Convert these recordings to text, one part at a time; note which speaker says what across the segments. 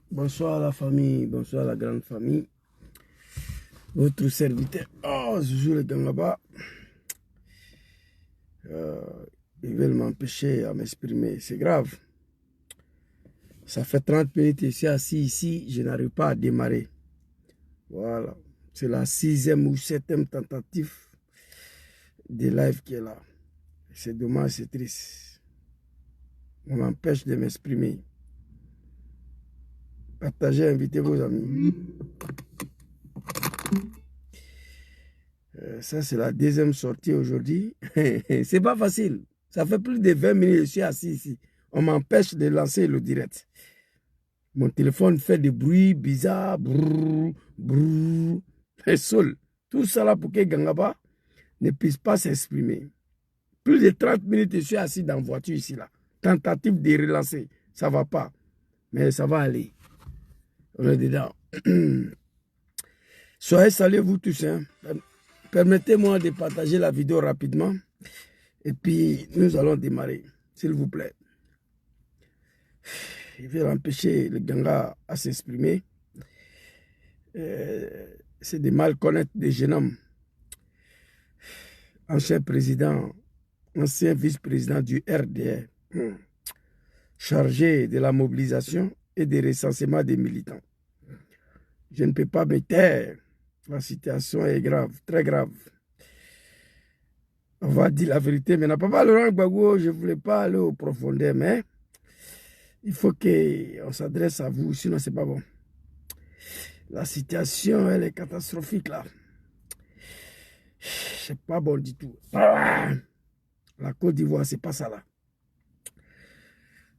Speaker 1: Bonsoir la famille, bonsoir la grande famille. Votre serviteur, Zouzou le Gangaba. Ils veulent m'empêcher à m'exprimer, c'est grave. Ça fait 30 minutes ici, assis ici, je n'arrive pas à démarrer. Voilà, c'est la 6e ou 7e tentative de live qui est là. C'est dommage, c'est triste. On m'empêche de m'exprimer. Partagez, invitez vos amis. Ça, c'est la 2e sortie aujourd'hui. C'est pas facile. Ça fait plus de 20 minutes que je suis assis ici. On m'empêche de lancer le direct. Mon téléphone fait des bruits bizarres. Brrr, brrr, et sol. Tout ça là pour que Gangaba ne puisse pas s'exprimer. Plus de 30 minutes, je suis assis dans la voiture ici là. Tentative de relancer. Ça va pas. Mais ça va aller. On est dedans. Soyez salués vous tous. Hein. Permettez-moi de partager la vidéo rapidement. Et puis, nous allons démarrer. S'il vous plaît. Il veut empêcher le Ganga à s'exprimer. C'est de mal connaître des jeunes hommes. Ancien président, ancien vice-président du RDR, chargé de la mobilisation et des recensements des militants. Je ne peux pas me taire. La situation est grave, très grave. On va dire la vérité. Mais Papa Laurent Gbagbo, je ne voulais pas aller au profondeur, mais il faut qu'on s'adresse à vous, sinon c'est pas bon. La situation, elle est catastrophique là. C'est pas bon du tout. La Côte d'Ivoire, c'est pas ça là.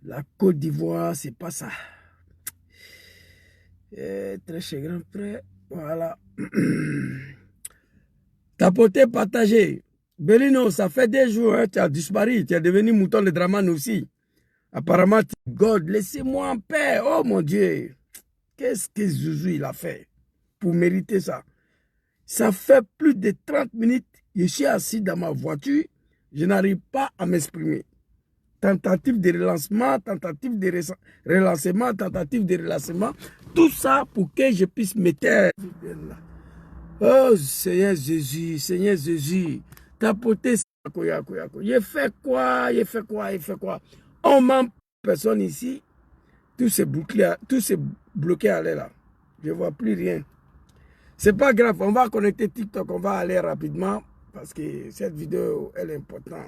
Speaker 1: La Côte d'Ivoire, c'est pas ça. Très cher grand frère. Voilà. Tapoter, partager. Belino, ça fait des jours, hein, tu as disparu. Tu es devenu mouton de Draman aussi. Apparemment, God, laissez-moi en paix. Oh mon Dieu. Qu'est-ce que Zouzou il a fait pour mériter ça? Ça fait plus de 30 minutes. Je suis assis dans ma voiture. Je n'arrive pas à m'exprimer. Tentative de relancement, tentative de relancement, tentative de relancement. Tout ça pour que je puisse me taire. Oh Seigneur Jésus, Seigneur Jésus. Tapoter ça. Il fait quoi? Il fait quoi? Il fait quoi? On m'empêche personne ici. Tout s'est bloqué à l'air là. Je ne vois plus rien. C'est pas grave. On va connecter TikTok. On va aller rapidement. Parce que cette vidéo, elle est importante.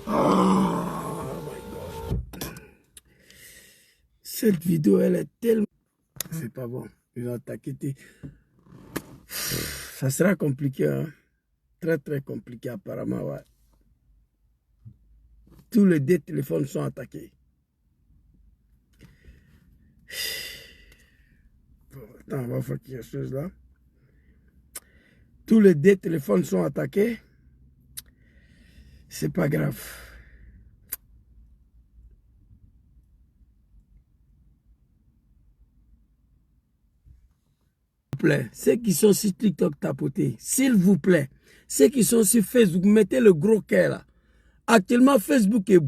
Speaker 1: Oh my God. Cette vidéo, elle est tellement... C'est pas bon. Ils ont attaqué. Ça sera compliqué. Hein? Très, très compliqué apparemment. Ouais. Tous les 2 téléphones sont attaqués. Attends, on va faire quelque chose là. Tous les 2 téléphones sont attaqués. C'est pas grave. Ceux qui sont sur TikTok, tapotez. S'il vous plaît. Ceux qui sont sur Facebook, mettez le gros cœur là. Actuellement, Facebook est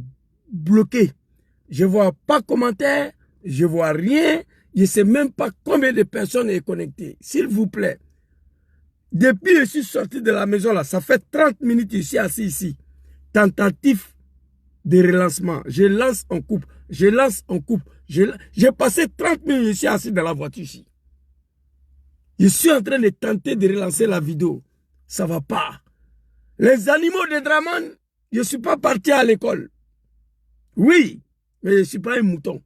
Speaker 1: bloqué. Je ne vois pas commentaire. Je ne vois rien. Je ne sais même pas combien de personnes sont connectées. S'il vous plaît. Depuis que je suis sorti de la maison là, ça fait 30 minutes que je suis assis ici. Tentative de relancement. Je lance en coupe. Je lance en coupe. J'ai passé 30 minutes, je suis assis dans la voiture ici. Je suis en train de tenter de relancer la vidéo. Ça ne va pas. Les animaux de Draman, je ne suis pas parti à l'école. Oui, mais je ne suis pas un mouton.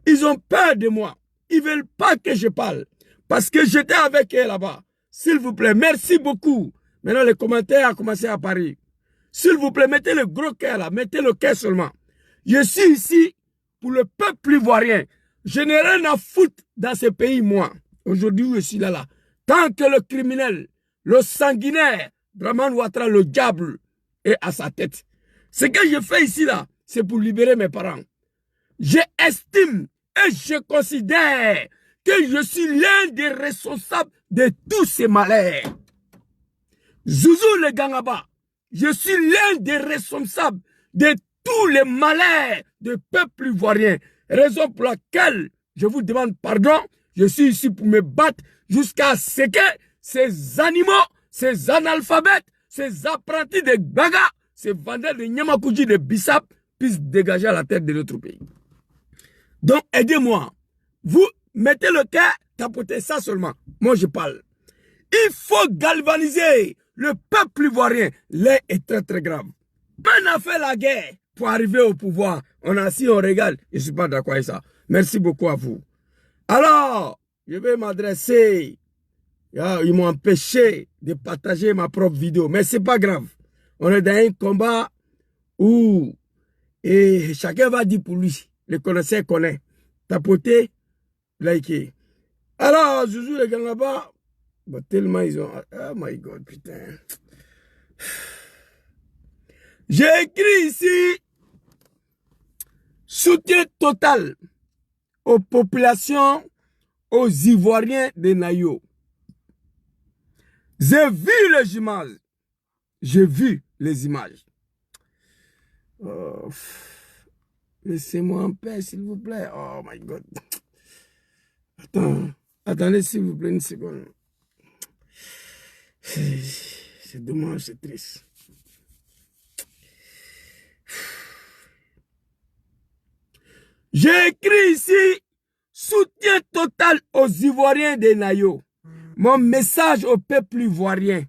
Speaker 1: Ils ont peur de moi. Ils ne veulent pas que je parle. Parce que j'étais avec eux là-bas. S'il vous plaît, merci beaucoup. Maintenant, les commentaires ont commencé à apparaître. S'il vous plaît, mettez le gros cœur là. Mettez le cœur seulement. Je suis ici pour le peuple ivoirien. Je n'ai rien à foutre dans ce pays, moi. Aujourd'hui, je suis là. Tant que le criminel, le sanguinaire, Draman Ouattara, le diable, est à sa tête. Ce que je fais ici, là, c'est pour libérer mes parents. J'estime et je considère que je suis l'un des responsables de tous ces malheurs. Zouzou le Gangaba, je suis l'un des responsables de tous les malheurs du peuple ivoirien. Raison pour laquelle je vous demande pardon. Je suis ici pour me battre jusqu'à ce que ces animaux, ces analphabètes, ces apprentis de Baga, ces vendeurs de Nyamakuji, de Bissap, puissent dégager à la tête de notre pays. Donc, aidez-moi. Vous mettez le cœur, tapotez ça seulement. Moi, je parle. Il faut galvaniser le peuple ivoirien. L'air est très, très grave. On a fait la guerre pour arriver au pouvoir. On a assis, on regarde. Je ne suis pas d'accord avec ça. Merci beaucoup à vous. Alors, je vais m'adresser. Ils m'ont empêché de partager ma propre vidéo. Mais ce n'est pas grave. On est dans un combat où et chacun va dire pour lui. Les connaisseurs connaissent. Tapoter, liker. Alors, Zouzou, les gars là-bas, bon, tellement ils ont... Oh my God, putain. J'ai écrit ici soutien total aux populations, aux Ivoiriens de Nayo. J'ai vu les images. J'ai vu les images. Oh, laissez-moi en paix, s'il vous plaît. Oh my God. Attendez, s'il vous plaît, une seconde. C'est dommage, c'est triste. J'ai écrit ici soutien total aux Ivoiriens de Nayo. Mon message au peuple ivoirien.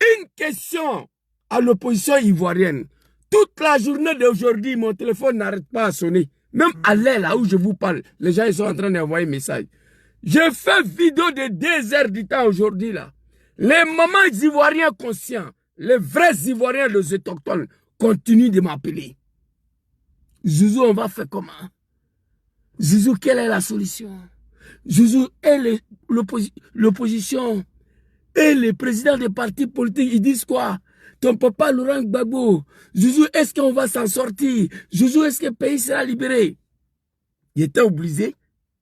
Speaker 1: Une question à l'opposition ivoirienne. Toute la journée d'aujourd'hui, mon téléphone n'arrête pas à sonner. Même à l'air, là où je vous parle, les gens ils sont en train d'envoyer un message. J'ai fait vidéo de 2 heures du temps aujourd'hui, là. Les mamans ivoiriens conscients, les vrais Ivoiriens, les autochtones, continuent de m'appeler. Zouzou, on va faire comment? Zouzou, quelle est la solution? Zouzou et l'opposition et les présidents des partis politiques, ils disent quoi? Ton papa Laurent Gbagbo, Zouzou, est-ce qu'on va s'en sortir? Zouzou, est-ce que le pays sera libéré? J'étais obligé.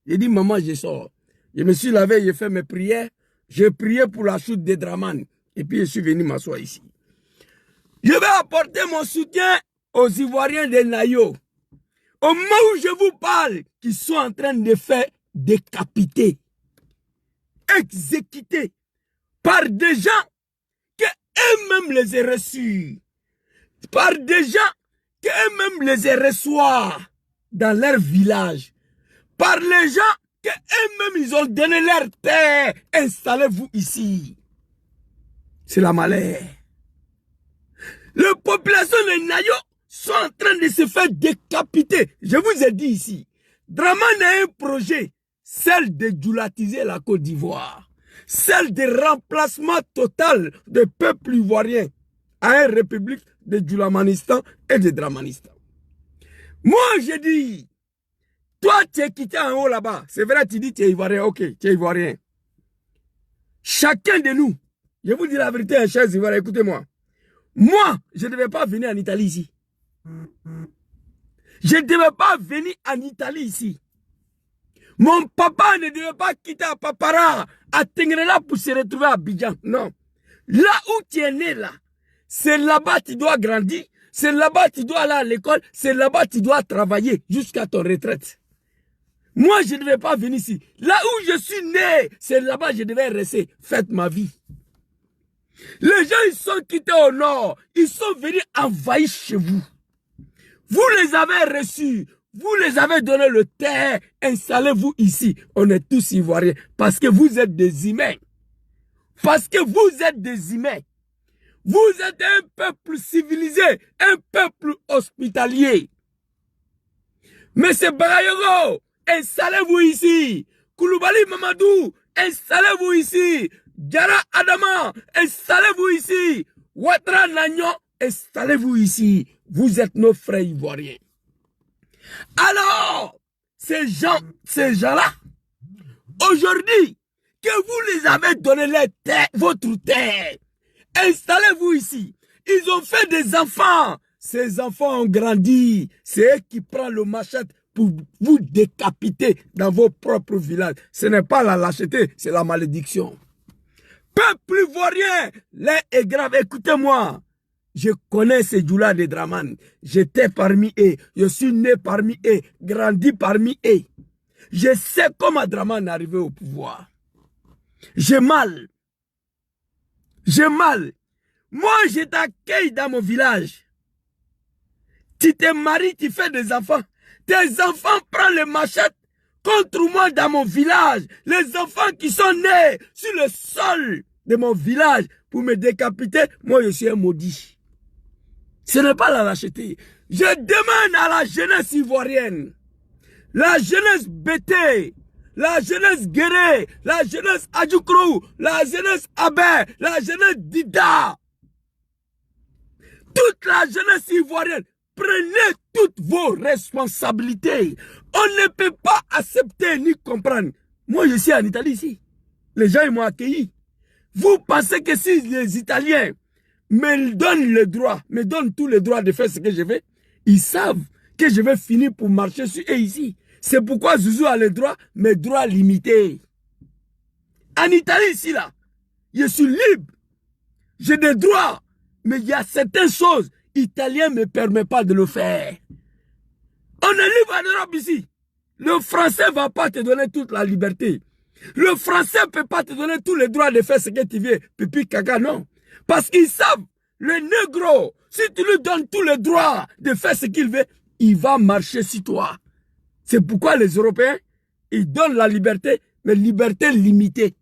Speaker 1: J'ai dit, maman, je sors. Je me suis lavé, j'ai fait mes prières. J'ai prié pour la chute des Draman. Et puis, je suis venu m'asseoir ici. Je vais apporter mon soutien aux Ivoiriens de Nayo. Au moment où je vous parle, qui sont en train de faire décapiter, exécuter par des gens que eux-mêmes les aient reçus, par des gens que eux-mêmes les aient reçus dans leur village, par les gens que eux-mêmes ils ont donné leur terre. Installez-vous ici. C'est la malheur. Les populations de Nayo sont en train de se faire décapiter. Je vous ai dit ici, Draman a un projet, celle de djoulatiser la Côte d'Ivoire, celle de remplacement total des peuples ivoiriens à une république de Djoulamanistan et de Dramanistan. Moi, je dis, toi, tu es quitté en haut là-bas. C'est vrai, tu dis tu es ivoirien, ok, tu es ivoirien. Chacun de nous, je vous dis la vérité, chers Ivoiriens, écoutez-moi. Moi, je ne devais pas venir en Italie ici. Je ne devais pas venir en Italie ici. Mon papa ne devait pas quitter à Papara, à Tengrela pour se retrouver à Abidjan. Non. Là où tu es né là, c'est là-bas que tu dois grandir, c'est là-bas que tu dois aller à l'école, c'est là-bas que tu dois travailler jusqu'à ton retraite. Moi, je ne devais pas venir ici. Là où je suis né, c'est là-bas que je devais rester, faire ma vie. Les gens, ils sont quittés au nord, ils sont venus envahir chez vous. Vous les avez reçus, vous les avez donné le terre, installez-vous ici. On est tous Ivoiriens parce que vous êtes des humains. Parce que vous êtes des humains. Vous êtes un peuple civilisé, un peuple hospitalier. Monsieur Barayogo, installez-vous ici. Koulibaly Mamadou, installez-vous ici. Diarra Adama, installez-vous ici. Ouattara Nagnon, installez-vous ici. Vous êtes nos frères ivoiriens. Alors, ces gens-là, aujourd'hui, que vous les avez donné leur terre, votre terre, installez-vous ici. Ils ont fait des enfants. Ces enfants ont grandi. C'est eux qui prennent le machette pour vous décapiter dans vos propres villages. Ce n'est pas la lâcheté, c'est la malédiction. Peuple ivoirien, l'air est grave. Écoutez-moi. Je connais ces Djoula de Draman. J'étais parmi eux. Je suis né parmi eux. Grandi parmi eux. Je sais comment Draman est arrivé au pouvoir. J'ai mal. J'ai mal. Moi, je t'accueille dans mon village. Tu te maries, tu fais des enfants. Tes enfants prennent les machettes contre moi dans mon village. Les enfants qui sont nés sur le sol de mon village pour me décapiter, moi je suis un maudit. Ce n'est pas la lâcheté. Je demande à la jeunesse ivoirienne, la jeunesse Bété, la jeunesse Guéré, la jeunesse Adjoukrou, la jeunesse Abé, la jeunesse Dida, toute la jeunesse ivoirienne, prenez toutes vos responsabilités. On ne peut pas accepter ni comprendre. Moi, je suis en Italie ici. Les gens m'ont accueilli. Vous pensez que si les Italiens me donnent le droit, me donnent tous les droits de faire ce que je veux, ils savent que je vais finir pour marcher sur eux ici. C'est pourquoi Zouzou a le droit, mes droits limités. En Italie ici, là, je suis libre. J'ai des droits. Mais il y a certaines choses, Italien ne me permet pas de le faire. On est libre en Europe ici. Le français ne va pas te donner toute la liberté. Le français ne peut pas te donner tous les droits de faire ce que tu veux. Pipi, caca, non. Parce qu'ils savent, le négro, si tu lui donnes tous les droits de faire ce qu'il veut, il va marcher sur toi. C'est pourquoi les Européens, ils donnent la liberté, mais liberté limitée.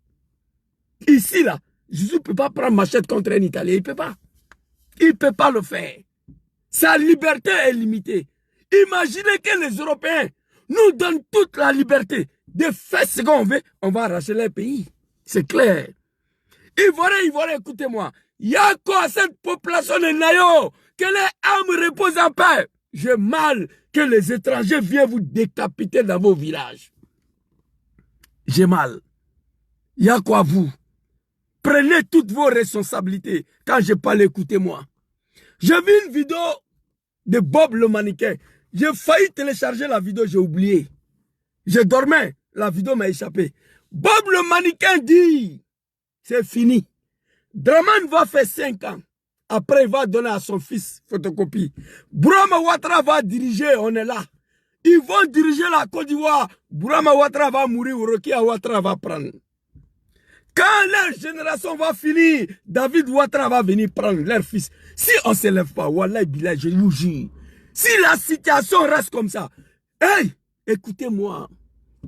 Speaker 1: Ici, là, Jésus ne peut pas prendre machette contre un Italien. Il ne peut pas. Il ne peut pas le faire. Sa liberté est limitée. Imaginez que les Européens nous donnent toute la liberté de faire ce qu'on veut, on va arracher leur pays. C'est clair. Ivoiriens, écoutez-moi. Il y a quoi cette population de Nayo? Que les âmes reposent en paix. J'ai mal que les étrangers viennent vous décapiter dans vos villages. J'ai mal. Il y a quoi vous? Prenez toutes vos responsabilités. Quand je parle, écoutez-moi. J'ai vu une vidéo de Bob le mannequin. J'ai failli télécharger la vidéo, j'ai oublié. Je dormais, la vidéo m'a échappé. Bob le mannequin dit, c'est fini. Draman va faire 5 ans. Après, il va donner à son fils photocopie. Bourama Ouattara va diriger, on est là. Ils vont diriger la Côte d'Ivoire. Bourama Ouattara va mourir, Rokia Ouattara va prendre. Quand leur génération va finir, David Ouattara va venir prendre leur fils. Si on ne se lève pas, Wallah Billah, je vous jure. Si la situation reste comme ça, hey, écoutez-moi,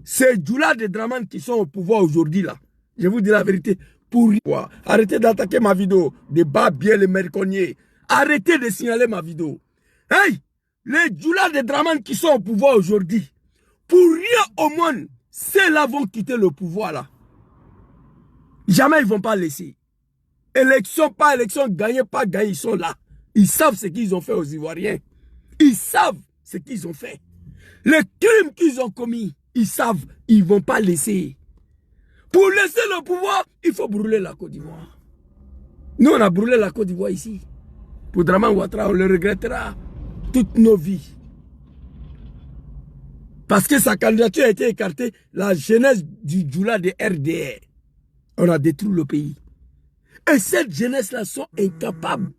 Speaker 1: ces Djoula de Draman qui sont au pouvoir aujourd'hui là, je vous dis la vérité, pour quoi? Arrêtez d'attaquer ma vidéo, de bien les merconniers. Arrêtez de signaler ma vidéo. Hey, les Djoula de Draman qui sont au pouvoir aujourd'hui, pour rien au monde, ceux-là vont quitter le pouvoir là. Jamais ils ne vont pas laisser. Élection, pas élection, gagner, pas gagner, ils sont là. Ils savent ce qu'ils ont fait aux Ivoiriens. Ils savent ce qu'ils ont fait. Les crimes qu'ils ont commis, ils savent, ils ne vont pas laisser. Pour laisser le pouvoir, il faut brûler la Côte d'Ivoire. Nous, on a brûlé la Côte d'Ivoire ici. Pour Draman Ouattara, on le regrettera toutes nos vies. Parce que sa candidature a été écartée, la jeunesse du Djoula de RDR. On a détruit le pays. Et cette jeunesse-là sont incapables.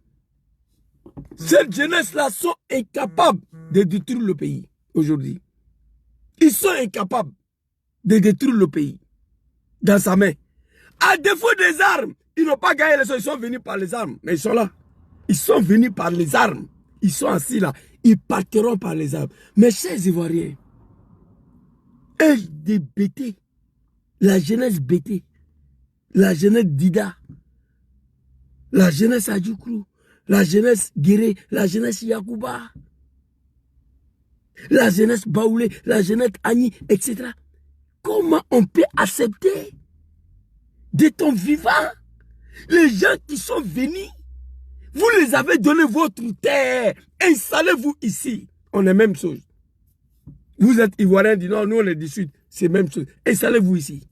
Speaker 1: Cette jeunesse-là sont incapables de détruire le pays aujourd'hui. Ils sont incapables de détruire le pays dans sa main. À défaut des armes, ils n'ont pas gagné les choses, ils sont venus par les armes. Mais ils sont là. Ils sont venus par les armes. Ils sont assis là. Ils partiront par les armes. Mais chers Ivoiriens, des bêtés, la jeunesse bêtée, la jeunesse Dida, la jeunesse Adjoukrou, la jeunesse Guéré, la jeunesse Yakouba, la jeunesse Baoulé, la jeunesse Agni, etc. Comment on peut accepter de ton vivant les gens qui sont venus? Vous les avez donné votre terre. Installez-vous ici. On est même chose. Vous êtes Ivoiriens du Nord, nous on est du Sud. C'est même chose. Installez-vous ici.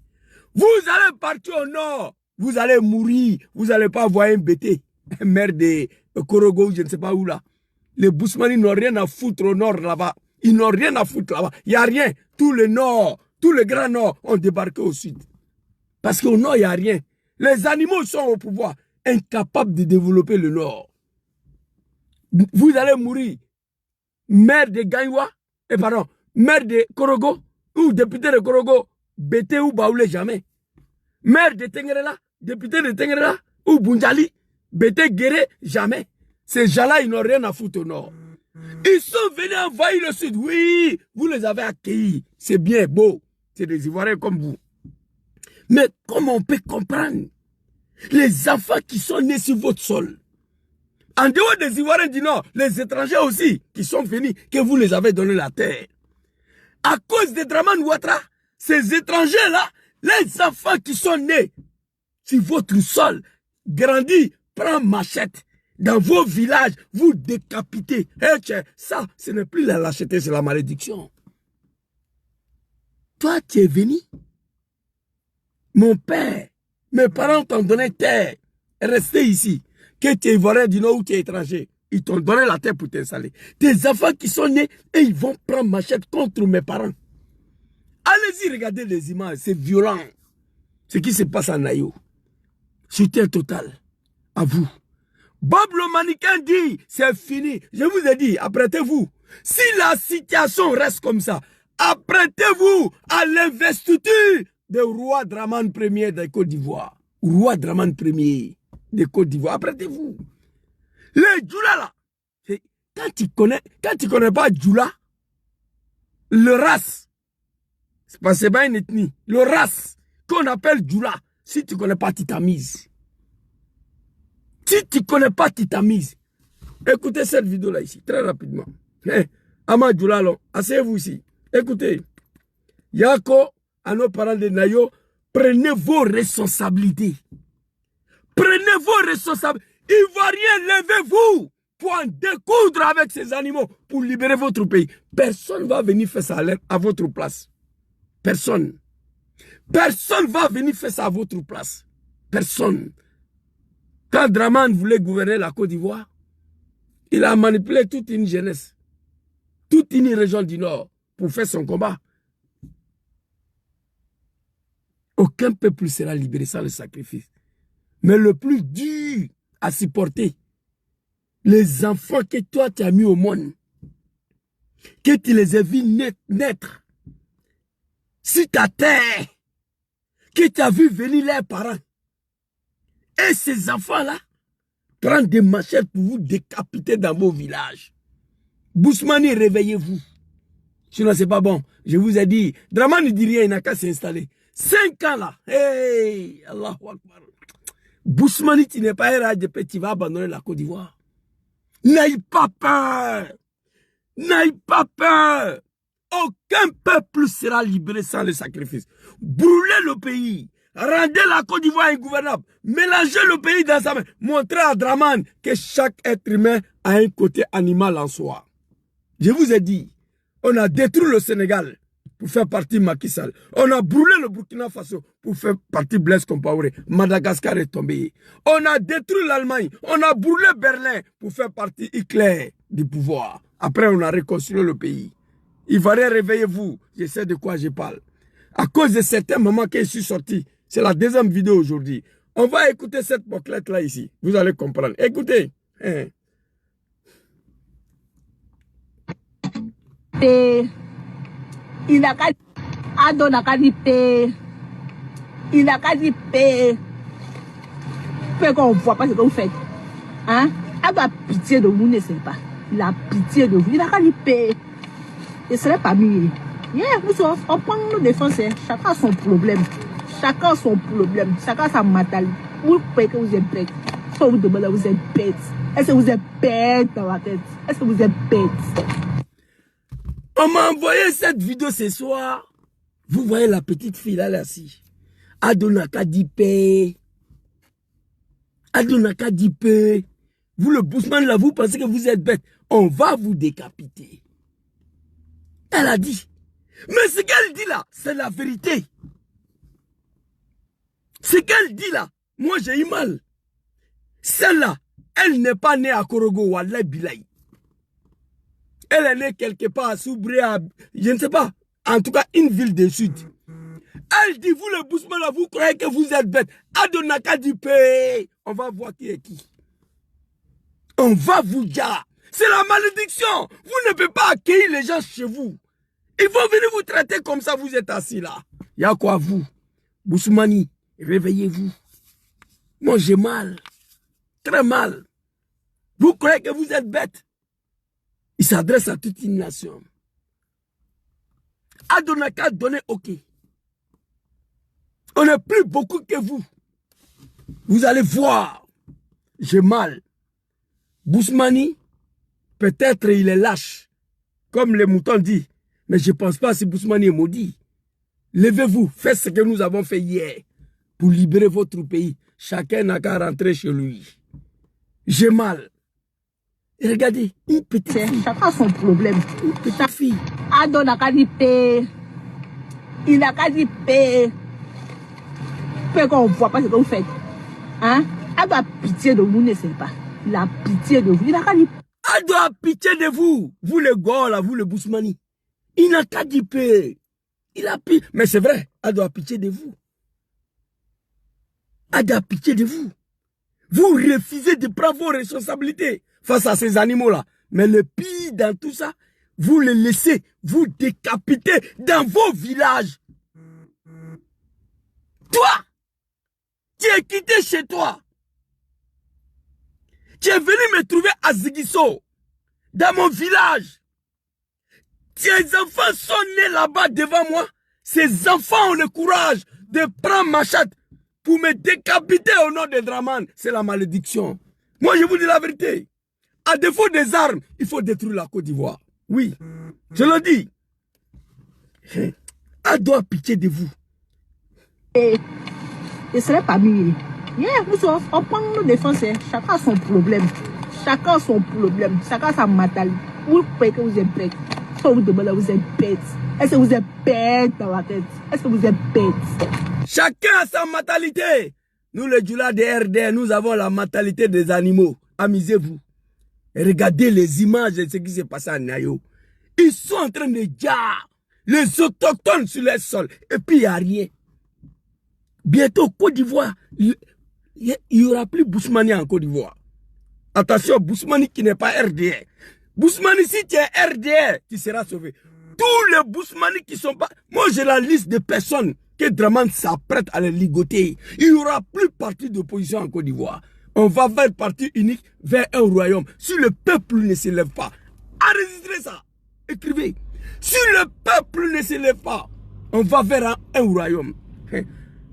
Speaker 1: Vous allez partir au Nord. Vous allez mourir. Vous n'allez pas voir un bêté. Un maire de Korogo, je ne sais pas où là. Les Bousmani n'ont rien à foutre au Nord là-bas. Ils n'ont rien à foutre là-bas. Il n'y a rien. Tout le Nord, tout le Grand Nord ont débarqué au Sud. Parce qu'au Nord, il n'y a rien. Les animaux sont au pouvoir, incapables de développer le Nord. vous allez mourir. Maire de Gaïwa, pardon, maire de Korogo, ou député de Korogo, Bété ou Baoulé, jamais. Maire de Tengerela, député de Tengerela, ou Bunjali, Bété Guéré, jamais. Ces gens-là, ils n'ont rien à foutre au nord. Ils sont venus envahir le sud. Oui, vous les avez accueillis. C'est bien beau. C'est des Ivoiriens comme vous. Mais comment on peut comprendre les enfants qui sont nés sur votre sol? En dehors des Ivoiriens du Nord, les étrangers aussi qui sont venus, que vous les avez donné la terre. À cause de Draman Ouattara, ces étrangers-là, les enfants qui sont nés sur votre sol, grandis, prennent machette. Dans vos villages, vous décapitez. Ça, ce n'est plus la lâcheté, c'est la malédiction. Toi, tu es venu. Mon père, mes parents t'ont donné terre. Restez ici. Que tu es ivoirien du Nord ou tu es étranger, ils t'ont donné la terre pour t'installer. Tes enfants qui sont nés et ils vont prendre machette contre mes parents. Allez-y, regardez les images, c'est violent. Ce qui se passe à Nayo. Soutien total. À vous. Bob le mannequin dit, c'est fini. Je vous ai dit, apprêtez-vous. Si la situation reste comme ça, apprêtez-vous à l'investiture de roi Dramane Ier de Côte d'Ivoire. Roi Dramane Ier de Côte d'Ivoire. Apprêtez-vous. Les Djoula là, quand tu connais pas Djoula, le race, c'est pas une ethnie, le race qu'on appelle Djoula, si tu connais pas, tu t'amuses. Si tu ne connais pas, tu t'amuses. Écoutez cette vidéo-là ici, très rapidement. Ama Djoula, asseyez-vous ici. Écoutez. Yako, à nos parents de Nayo, prenez vos responsabilités. Prenez vos responsabilités. Ivoiriens, levez-vous pour en découdre avec ces animaux pour libérer votre pays. Personne ne va venir faire ça à votre place. Personne. Personne ne va venir faire ça à votre place. Personne. Quand Dramane voulait gouverner la Côte d'Ivoire, il a manipulé toute une jeunesse, toute une région du Nord pour faire son combat. Aucun peuple sera libéré sans le sacrifice. Mais le plus dur à supporter, les enfants que toi tu as mis au monde, que tu les as vus naître, sur ta terre, que tu as vu venir leurs parents, et ces enfants-là prennent des machettes pour vous décapiter dans vos villages. Bousmani, réveillez-vous. Sinon, c'est pas bon. Je vous ai dit, Dramane ne dit rien, il n'a qu'à s'installer. 5 ans là. Hey, Allahu Akbar. Bousmani, tu n'es pas un rage de petit, tu vas abandonner la Côte d'Ivoire. N'aie pas peur. N'aie pas peur. Aucun peuple sera libéré sans le sacrifice. Brûlez le pays. Rendez la Côte d'Ivoire ingouvernable. Mélangez le pays dans sa main. Montrez à Dramane que chaque être humain a un côté animal en soi. Je vous ai dit, on a détruit le Sénégal pour faire partie Macky Sall. On a brûlé le Burkina Faso pour faire partie Blaise Compaoré. Madagascar est tombé. On a détruit l'Allemagne. On a brûlé Berlin pour faire partie Hitler du pouvoir. Après, on a reconstruit le pays. Ivoiriens, réveillez-vous. Je sais de quoi je parle. À cause de certains moments que je suis sorti, c'est la deuxième vidéo aujourd'hui. On va écouter cette bouclette-là ici. Vous allez comprendre. Écoutez.
Speaker 2: Il n'a qu'à il n'a qu'à dire qu'on ne voit pas ce que vous faites. Hein? Elle a pitié de vous, ne sait pas. Il a pitié de vous. Il n'a qu'à dire paix. Ce serait pas mieux. On prend nos défenses. Chacun son problème. Chacun son problème. Chacun sa mentalité. Vous croyez que vous êtes bête. Quand vous demandez, vous êtes bête. Est-ce que vous êtes bête dans la tête? Est-ce que vous êtes bête?
Speaker 1: On m'a envoyé cette vidéo ce soir. Vous voyez la petite fille là, là-ci. Adonaka Dipé. Adonaka Dipé. Vous le bousman là, vous pensez que vous êtes bête. On va vous décapiter. Elle a dit. Mais ce qu'elle dit là, c'est la vérité. Ce qu'elle dit là, moi j'ai eu mal. Celle-là, elle n'est pas née à Korogo, Wallah Bilay. Elle est née quelque part à Soubria, je ne sais pas. En tout cas, une ville du sud. Elle dit, vous le bousman là, vous croyez que vous êtes bête. Adonaka Dipé. On va voir qui est qui. On va vous dire. C'est la malédiction. Vous ne pouvez pas accueillir les gens chez vous. Ils vont venir vous traiter comme ça, vous êtes assis là. Il y a quoi vous? Boussoumani, réveillez-vous. Moi j'ai mal. Très mal. Vous croyez que vous êtes bête? Il s'adresse à toute une nation. Adonaka donné OK. On n'est plus beaucoup que vous. Vous allez voir. J'ai mal. Boussoumani, peut-être il est lâche, comme les moutons disent. Mais je ne pense pas si Boussoumani est maudit. Levez-vous, faites ce que nous avons fait hier pour libérer votre pays. Chacun n'a qu'à rentrer chez lui. J'ai mal. Et regardez, une petite fille.
Speaker 2: Chacun son problème.
Speaker 1: Une petite fille.
Speaker 2: Ado n'a qu'à dire paix. Il n'a qu'à dire paix. Paix qu'on ne voit pas ce que vous faites. Hein? Ado a pitié de vous, ne sait pas. Il a pitié de vous. Il n'a qu'à dire
Speaker 1: Ado a pitié de vous. Vous les gars là, vous les Boussoumani. Il n'a qu'à dire paix. Il a pitié. Mais c'est vrai, Ado a pitié de vous. Ado a pitié de vous. Vous refusez de prendre vos responsabilités face à ces animaux-là. Mais le pire dans tout ça, vous les laissez vous décapiter dans vos villages. Toi, tu es quitté chez toi. Tu es venu me trouver à Ziguisso, dans mon village. Tes enfants sont nés là-bas devant moi. Ces enfants ont le courage de prendre ma chatte pour me décapiter au nom de Draman. C'est la malédiction. Moi, je vous dis la vérité. À défaut des armes, il faut détruire la Côte d'Ivoire. Oui, je le dis. Ado a pitié de vous.
Speaker 2: et ce serait pas mieux. Yeah, nous sommes, on prend nos défenses. Chacun a son problème. Chacun a son problème. Chacun a sa mentalité. Vous croyez que vous êtes bête. Vous demandez, vous êtes bête. Est-ce que vous êtes bête dans la tête? Est-ce que vous êtes bête?
Speaker 1: Chacun a sa mentalité. Nous, les Djoula de RDR, nous avons la mentalité des animaux. Amusez-vous. Regardez les images de ce qui s'est passé à Nayo. Ils sont en train de dire les autochtones sur les sols. Et puis, il n'y a rien. Bientôt, Côte d'Ivoire, il n'y aura plus Boussoumani en Côte d'Ivoire. Attention, Boussoumani qui n'est pas RDR. Boussoumani, si tu es RDR, tu seras sauvé. Tous les Boussoumani qui sont pas... Moi, j'ai la liste de personnes que Draman s'apprête à les ligoter. Il n'y aura plus parti d'opposition en Côte d'Ivoire. On va vers parti unique, vers un royaume. Si le peuple ne se lève pas, enregistrez ça. Écrivez. Si le peuple ne se lève pas, on va vers un royaume.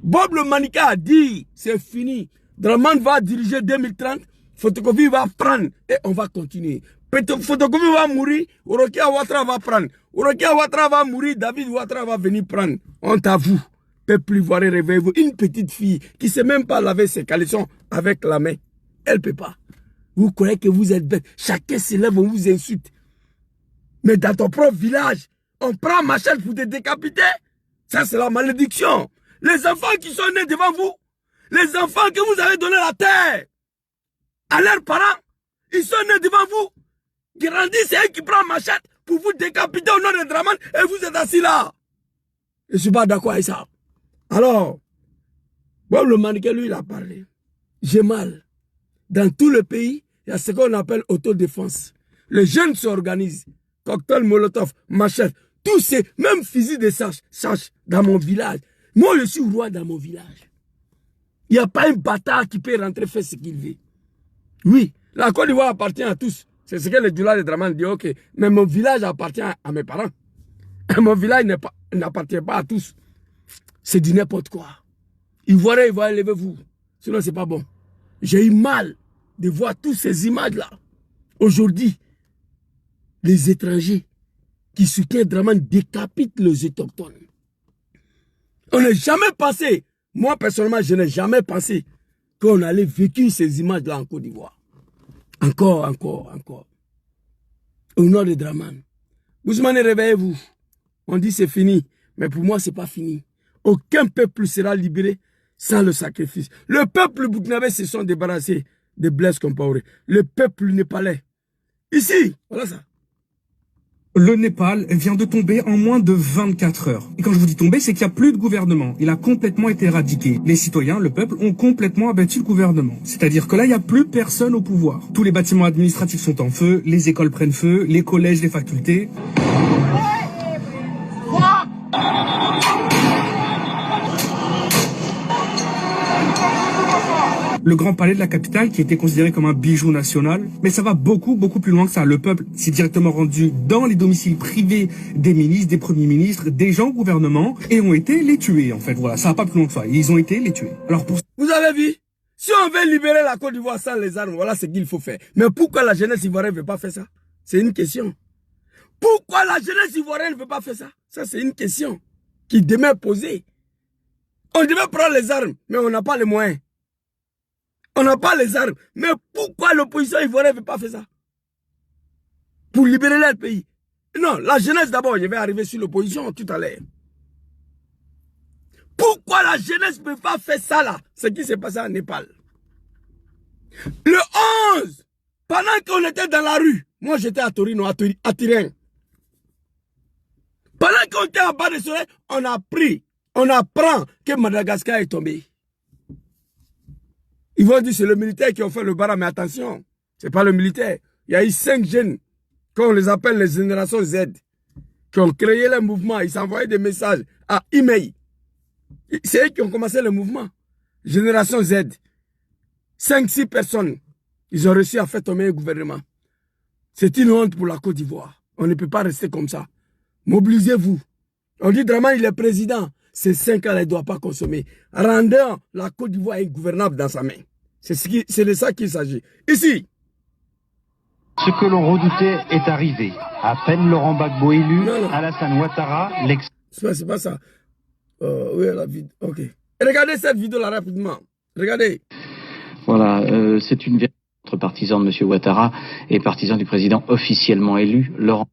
Speaker 1: Bob le Manika a dit, c'est fini. Draman va diriger 2030. Photocopie va prendre et on va continuer. Photocopie va mourir, Orokia Ouattara va prendre. Orokia Ouattara va mourir, David Ouattara va venir prendre. Honte à vous. Peuple ivoirien, réveillez-vous. Une petite fille qui ne sait même pas laver ses caleçons avec la main. Elle ne peut pas. Vous croyez que vous êtes bête. Chacun se lève, on vous insulte. Mais dans ton propre village, on prend ma chaise pour te décapiter. Ça, c'est la malédiction. Les enfants qui sont nés devant vous, les enfants que vous avez donné la terre à leurs parents, ils sont nés devant vous. Grandissent, c'est eux qui prennent ma chaise pour vous décapiter au nom de Draman et vous êtes assis là. Je ne suis pas d'accord avec ça. Alors, bon, le mannequin, lui, il a parlé. J'ai mal. Dans tout le pays, il y a ce qu'on appelle autodéfense. Les jeunes s'organisent. Cocktail, molotov, machette, tous ces, même fusil de sache dans mon village. Moi, je suis roi dans mon village. Il n'y a pas un bâtard qui peut rentrer faire ce qu'il veut. Oui, la Côte d'Ivoire appartient à tous. C'est ce que le Djoula de Draman dit, ok. Mais mon village appartient à mes parents. Mon village n'appartient pas à tous. C'est du n'importe quoi. Ivoirien, levez-vous. Sinon, c'est pas bon. J'ai eu mal de voir toutes ces images-là. Aujourd'hui, les étrangers qui soutiennent Draman décapitent les autochtones. On n'a jamais pensé, moi personnellement, je n'ai jamais pensé qu'on allait vécu ces images-là en Côte d'Ivoire. Encore. Au nom de Draman. Boussoumani, réveillez-vous. On dit c'est fini. Mais pour moi, c'est pas fini. Aucun peuple sera libéré sans le sacrifice. Le peuple burkinabé se sont débarrassés de Blaise Compaoré. Le peuple népalais. Ici, voilà ça.
Speaker 3: Le Népal vient de tomber en moins de 24 heures. Et quand je vous dis tomber, c'est qu'il n'y a plus de gouvernement. Il a complètement été éradiqué. Les citoyens, le peuple, ont complètement abattu le gouvernement. C'est-à-dire que là, il n'y a plus personne au pouvoir. Tous les bâtiments administratifs sont en feu, les écoles prennent feu, les collèges, les facultés. Le grand palais de la capitale qui était considéré comme un bijou national. Mais ça va beaucoup plus loin que ça. Le peuple s'est directement rendu dans les domiciles privés des ministres, des premiers ministres, des gens au gouvernement et ont été les tuer en fait. Voilà, ça va pas plus loin que ça. Ils ont été les tuer. Alors pour...
Speaker 1: Vous avez vu? Si on veut libérer la Côte d'Ivoire sans les armes, voilà ce qu'il faut faire. Mais pourquoi la jeunesse ivoirienne ne veut pas faire ça? C'est une question. Pourquoi la jeunesse ivoirienne ne veut pas faire ça? Ça, c'est une question qui demeure posée. On devait prendre les armes, mais on n'a pas les moyens. On n'a pas les armes. Mais pourquoi l'opposition ivoirienne ne veut pas faire ça? Pour libérer leur pays. Non, la jeunesse d'abord, je vais arriver sur l'opposition tout à l'heure. Pourquoi la jeunesse ne peut pas faire ça là? Ce qui s'est passé en Népal. Le 11, pendant qu'on était dans la rue, moi j'étais à Torino, à Turin. Pendant qu'on était en bas de soleil, on apprend que Madagascar est tombé. Ils vont dire c'est le militaire qui a fait le barrage, mais attention, c'est pas le militaire. Il y a eu 5 jeunes, qu'on les appelle les générations Z, qui ont créé le mouvement. Ils s'envoyaient des messages à email. C'est eux qui ont commencé le mouvement. Génération Z. 5-6 personnes, ils ont réussi à faire tomber un gouvernement. C'est une honte pour la Côte d'Ivoire. On ne peut pas rester comme ça. Mobilisez-vous. On dit Dramane, il est président. Ces 5 ans, il ne doit pas consommer. Rendant la Côte d'Ivoire ingouvernable dans sa main. C'est de ça qu'il s'agit. Ici.
Speaker 4: Ce que l'on redoutait est arrivé. À peine Laurent Gbagbo élu, Alassane Ouattara,
Speaker 1: C'est pas ça. Oui, la vidéo. Ok. Regardez cette vidéo-là rapidement. Regardez.
Speaker 5: Voilà, c'est une vérité entre partisans de M. Ouattara et partisans du président officiellement élu, Laurent Gbagbo.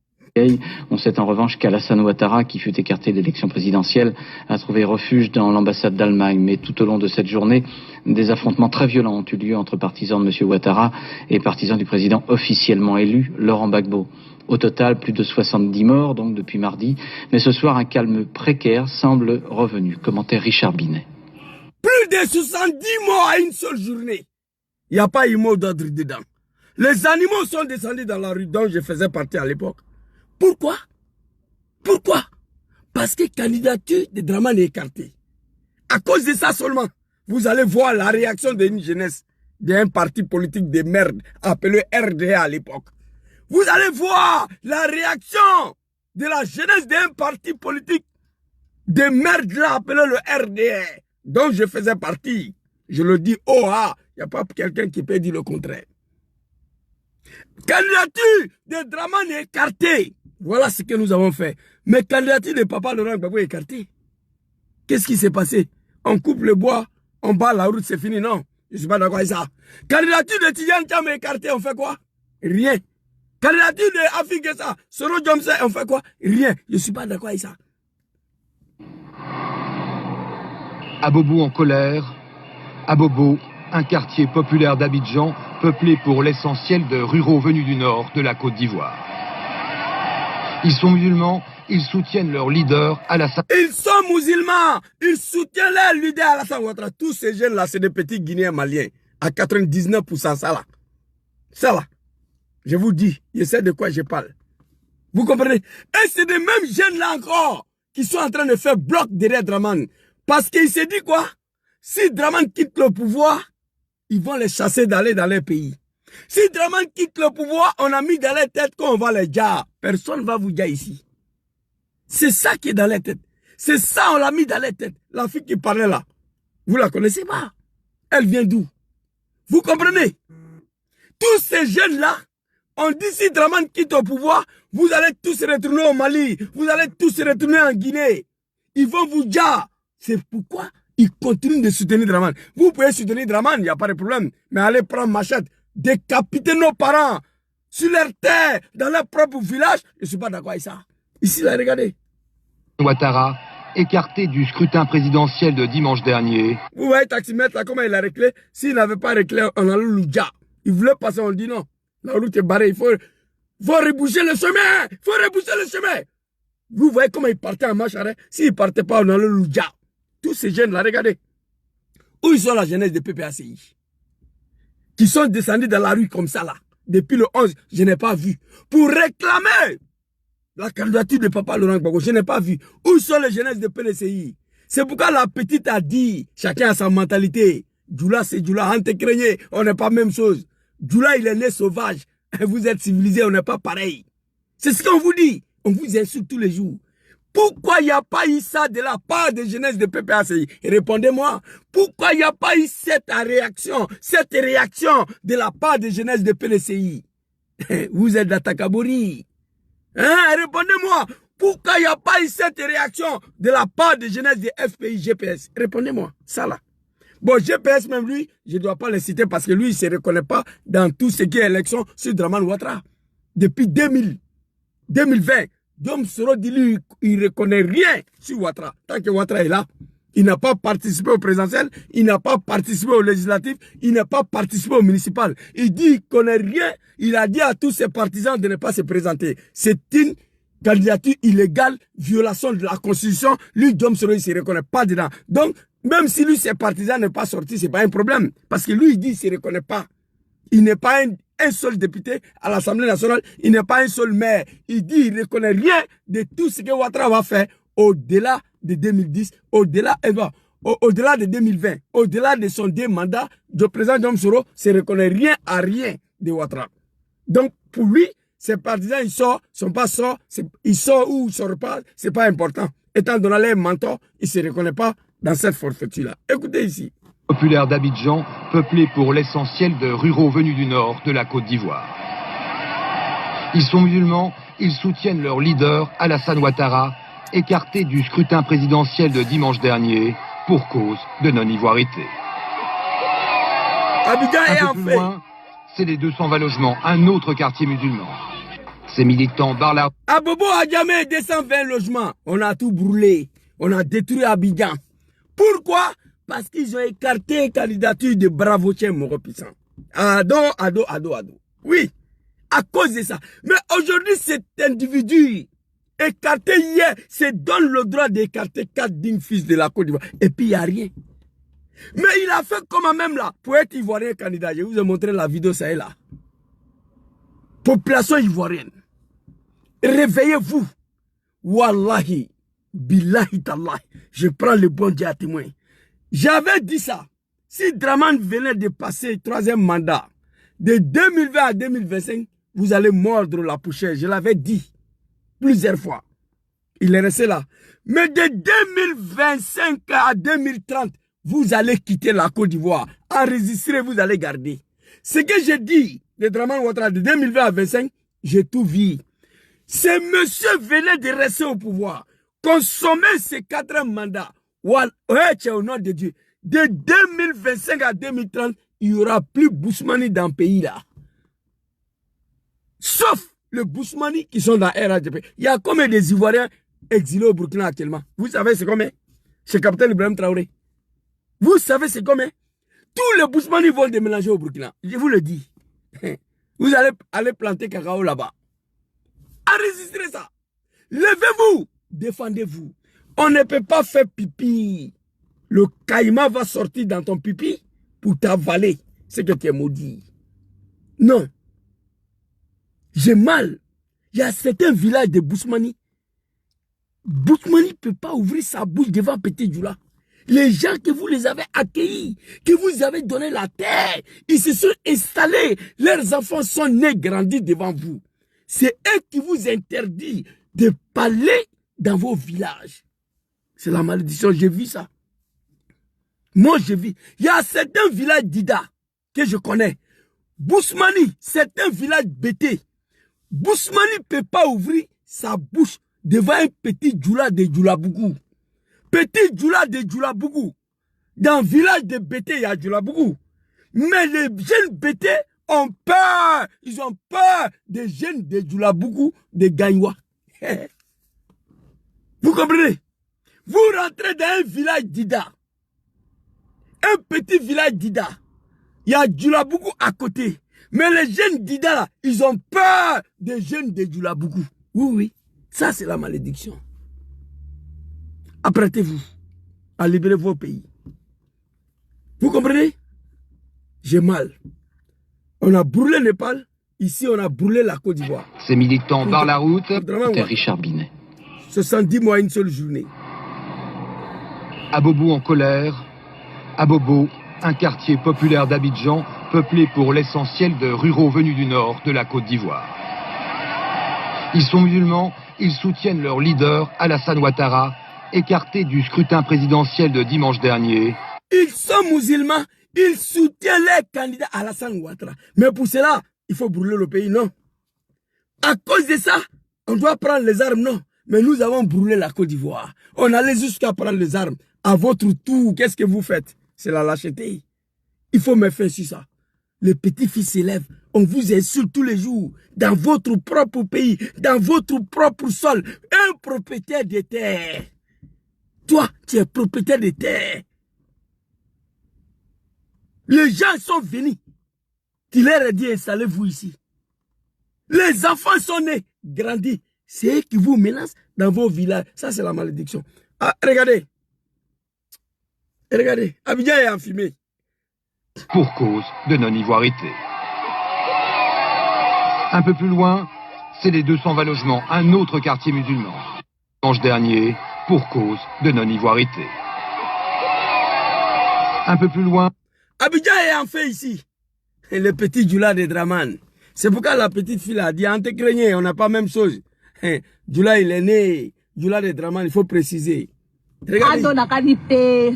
Speaker 5: On sait en revanche qu'Alassane Ouattara, qui fut écarté de l'élection présidentielle, a trouvé refuge dans l'ambassade d'Allemagne. Mais tout au long de cette journée, des affrontements très violents ont eu lieu entre partisans de M. Ouattara et partisans du président officiellement élu, Laurent Gbagbo. Au total, plus de 70 morts, donc depuis mardi. Mais ce soir, un calme précaire semble revenu. Commentaire Richard Binet.
Speaker 1: Plus de 70 morts à une seule journée. Il n'y a pas eu mot d'ordre dedans. Les animaux sont descendus dans la rue dont je faisais partie à l'époque. Pourquoi? Pourquoi? Parce que la candidature de Dramane est écartée. À cause de ça seulement, vous allez voir la réaction d'une jeunesse d'un parti politique de merde appelé RDA à l'époque. Vous allez voir la réaction de la jeunesse d'un parti politique de merde là appelé le RDA, dont je faisais partie. Je le dis oh ah, il n'y a pas quelqu'un qui peut dire le contraire. Candidature de Dramane est écartée. Voilà ce que nous avons fait. Mais candidature de Papa Laurent Gbagbo est écartée. Qu'est-ce qui s'est passé? On coupe le bois, on bat la route, c'est fini, non? Je ne suis pas d'accord avec ça. Candidature de Tidjane Thiam est écartée, on fait quoi? Rien. Candidature de Afik Gessa, Soro Jomse, on fait quoi? Rien. Je ne suis pas d'accord avec ça.
Speaker 6: Abobo en colère. Abobo, un quartier populaire d'Abidjan, peuplé pour l'essentiel de ruraux venus du nord de la Côte d'Ivoire. Ils sont musulmans, ils soutiennent leur leader Alassane.
Speaker 1: Ils sont musulmans, ils soutiennent leur leader Alassane Ouattara. Tous ces jeunes-là, c'est des petits Guinéens maliens. À 99%, ça là. Ça là. Je vous dis, je sais de quoi je parle. Vous comprenez? Et c'est des mêmes jeunes-là encore qui sont en train de faire bloc derrière Dramane. Parce qu'il s'est dit quoi? Si Dramane quitte le pouvoir, ils vont les chasser d'aller dans leur pays. Si Dramane quitte le pouvoir, on a mis dans leur tête qu'on va les dire. Personne ne va vous dire ici. C'est ça qui est dans leur tête. C'est ça, on l'a mis dans leur tête. La fille qui parlait là, vous la connaissez pas? Elle vient d'où? Vous comprenez? Tous ces jeunes-là, on dit si Dramane quitte au pouvoir, vous allez tous retourner au Mali, vous allez tous retourner en Guinée. Ils vont vous dire. C'est pourquoi ils continuent de soutenir Dramane. Vous pouvez soutenir Dramane, il n'y a pas de problème. Mais allez prendre machette, décapiter nos parents sur leur terre, dans leur propre village. Je ne suis pas d'accord avec ça. Ici, là, regardez.
Speaker 6: Ouattara, écarté du scrutin présidentiel de dimanche dernier.
Speaker 1: Vous voyez, taximètre, là, comment il a réclé? S'il n'avait pas réclé, on allait le dire. Il voulait passer, on dit non. La route est barrée, il faut Faut reboucher le chemin. Faut reboucher le chemin. Vous voyez comment ils partaient en marche arrière. S'ils ne partaient pas, on allait le Louja. Tous ces jeunes-là, regardez. Où ils sont la jeunesse de PPACI? Qui sont descendus dans la rue comme ça, là. Depuis le 11, je n'ai pas vu. Pour réclamer la candidature de Papa Laurent Gbagbo, je n'ai pas vu. Où sont les jeunesses de PLCI? C'est pourquoi la petite a dit, chacun a sa mentalité. Djoula, c'est Djoula. Ante Crénier, on n'est pas même chose. Djoula, il est né sauvage. Vous êtes civilisé, on n'est pas pareil. C'est ce qu'on vous dit. On vous insulte tous les jours. Pourquoi il n'y a pas eu ça de la part des jeunesses de PPACI? Répondez-moi. Pourquoi il n'y a pas eu cette réaction de la part des jeunesses de PLCI? Vous êtes d'Atakabori. Hein? Répondez-moi. Pourquoi il n'y a pas eu cette réaction de la part des jeunesses de FPI GPS? Répondez-moi. Ça là. Bon, GPS même lui, je ne dois pas le citer parce que lui, il ne se reconnaît pas dans tout ce qui est élection sur Dramane Ouattara. Depuis 2020, Diom Soro dit lui, il ne reconnaît rien sur Ouattara. Tant que Ouattara est là, il n'a pas participé au présidentiel, il n'a pas participé au législatif, il n'a pas participé au municipal. Il dit qu'il ne connaît rien, il a dit à tous ses partisans de ne pas se présenter. C'est une candidature illégale, violation de la Constitution. Lui, Diom Soro, il ne se reconnaît pas dedans. Donc, même si lui, ses partisans n'est pas sorti, ce n'est pas un problème. Parce que lui, il dit qu'il ne se reconnaît pas. Il n'est pas un seul député à l'Assemblée nationale, il n'est pas un seul maire. Il dit qu'il ne reconnaît rien de tout ce que Ouattara va faire au-delà de 2010, au-delà de 2020, au-delà de son 2 mandats. Le président Diom Soro ne reconnaît rien à rien de Ouattara. Donc, pour lui, ses partisans, ils sont pas sorts, ils sortent ou ils ne sortent pas, ce n'est pas important. Étant donné les mentors, il ne se reconnaît pas dans cette forfaiture-là. Écoutez ici.
Speaker 6: Populaire d'Abidjan, peuplé pour l'essentiel de ruraux venus du nord de la Côte d'Ivoire. Ils sont musulmans, ils soutiennent leur leader, Alassane Ouattara, écarté du scrutin présidentiel de dimanche dernier pour cause de non-ivoirité.
Speaker 1: Abidjan est
Speaker 6: un peu plus loin, c'est les 220 logements, un autre quartier musulman. Ces militants barlard.
Speaker 1: À Bobo Adjamé, 220 logements. On a tout brûlé. On a détruit Abidjan. Pourquoi? Parce qu'ils ont écarté la candidature de Bravo-Tien Moro-Puissant. Ado. Oui, à cause de ça. Mais aujourd'hui, cet individu écarté hier se donne le droit d'écarter 4 dignes fils de la Côte d'Ivoire. Et puis, il n'y a rien. Mais il a fait comme même là, pour être ivoirien candidat. Je vous ai montré la vidéo, ça est là. Population ivoirienne. Réveillez-vous. Wallahi, billahi tallahi. Je prends le bon Dieu à témoin. J'avais dit ça. Si Dramane venait de passer le 3e mandat, de 2020 à 2025, vous allez mordre la poussière. Je l'avais dit plusieurs fois. Il est resté là. Mais de 2025 à 2030, vous allez quitter la Côte d'Ivoire. Enregistrez, vous allez garder. Ce que j'ai dit de Dramane Ouattara de 2020 à 2025, j'ai tout vu. Ce monsieur venait de rester au pouvoir. Consommer ces 4 mandats. Au nom de Dieu. De 2025 à 2030, il n'y aura plus Bousmani dans le pays là. Sauf les Bousmani qui sont dans RADP. Il y a combien des Ivoiriens exilés au Burkina actuellement? Vous savez c'est combien? Chez Capitaine Ibrahim Traoré. Vous savez c'est combien? Tous les Bousmani vont déménager au Burkina. Je vous le dis. Vous allez aller planter cacao là-bas. Enregistrez ça. Levez-vous. Défendez-vous. On ne peut pas faire pipi. Le caïman va sortir dans ton pipi pour t'avaler. C'est que tu es maudit. Non. J'ai mal. Il y a certains villages de Bousmani. Bousmani ne peut pas ouvrir sa bouche devant Petit Djoula. Les gens que vous les avez accueillis, que vous avez donné la terre, ils se sont installés. Leurs enfants sont nés, grandis devant vous. C'est eux qui vous interdisent de parler dans vos villages. C'est la malédiction, j'ai vu ça. Moi, j'ai vu. Il y a certains villages d'Ida que je connais. Bousmani, certains villages bêtés. Bousmani ne peut pas ouvrir sa bouche devant un petit Djoula de Djoulabougou. Petit Djoula de Djoulabougou. Dans le village de Bété, il y a Djoulabougou. Mais les jeunes Bété ont peur. Ils ont peur des jeunes de Djoulabougou, de Gagnoua. Vous comprenez? Vous rentrez dans un village d'Ida. Un petit village d'Ida. Il y a Djoulabougou à côté. Mais les jeunes d'Ida, là, ils ont peur des jeunes de Djoulabougou. Oui, oui. Ça, c'est la malédiction. Apprêtez-vous à libérer vos pays. Vous comprenez? J'ai mal. On a brûlé le Népal. Ici, on a brûlé la Côte d'Ivoire.
Speaker 6: Ces militants barrent la route.
Speaker 5: C'était Richard Binet.
Speaker 1: 70 mois, une seule journée.
Speaker 6: Abobo en colère. Abobo, un quartier populaire d'Abidjan, peuplé pour l'essentiel de ruraux venus du nord de la Côte d'Ivoire. Ils sont musulmans, ils soutiennent leur leader, Alassane Ouattara, écarté du scrutin présidentiel de dimanche dernier.
Speaker 1: Ils sont musulmans, ils soutiennent les candidats Alassane Ouattara. Mais pour cela, il faut brûler le pays, non. À cause de ça, on doit prendre les armes, non. Mais nous avons brûlé la Côte d'Ivoire. On allait jusqu'à prendre les armes. À votre tour, qu'est-ce que vous faites? C'est la lâcheté. Il faut me faire sur ça. Les petits-fils s'élèvent. On vous insulte tous les jours. Dans votre propre pays, dans votre propre sol. Un propriétaire de terre. Toi, tu es propriétaire de terre. Les gens sont venus. Tu leur as dit, installez-vous ici. Les enfants sont nés, grandis. C'est eux qui vous menacent dans vos villages. Ça, c'est la malédiction. Ah, regardez. Regardez. Abidjan est enfumé.
Speaker 6: Pour cause de non-ivoirité. Un peu plus loin, c'est les 220 logements, un autre quartier musulman. Dimanche dernier, pour cause de non-ivoirité. Un peu plus loin.
Speaker 1: Abidjan est en fait ici. Et le petit Djoula de Draman. C'est pourquoi la petite fille a dit, en te craignant, on n'a pas la même chose. Djoula, il est né. Djoula de Draman, il faut préciser. Regardez.
Speaker 2: Il n'a qu'à dire paix.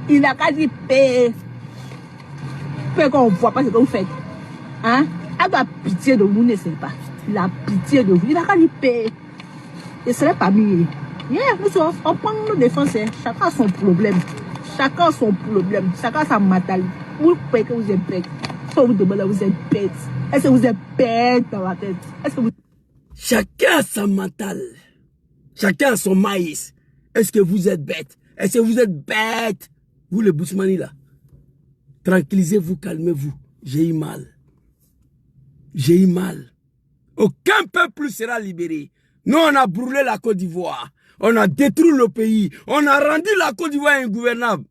Speaker 2: Il n'a qu'à dire paix. Peu qu'on ne voit pas ce que vous faites. Hein? Elle a pitié de vous, ne sait pas. Il a pitié de vous. Il n'a qu'à dire paix. Ce serait pas mieux. Yeah, nous sommes, on prend nos défenses. Chacun a son problème. Chacun a son problème. Chacun a sa mentalité. Vous croyez que vous êtes bête. Faut vous demander, vous êtes bête. Est-ce que vous êtes bête dans la tête? Est-ce que vous...
Speaker 1: Chacun a sa mentale. Chacun a son maïs. Est-ce que vous êtes bête? Est-ce que vous êtes bête? Vous les Bousmani là. Tranquillisez-vous, calmez-vous. J'ai eu mal. J'ai eu mal. Aucun peuple sera libéré. Nous, on a brûlé la Côte d'Ivoire. On a détruit le pays. On a rendu la Côte d'Ivoire ingouvernable.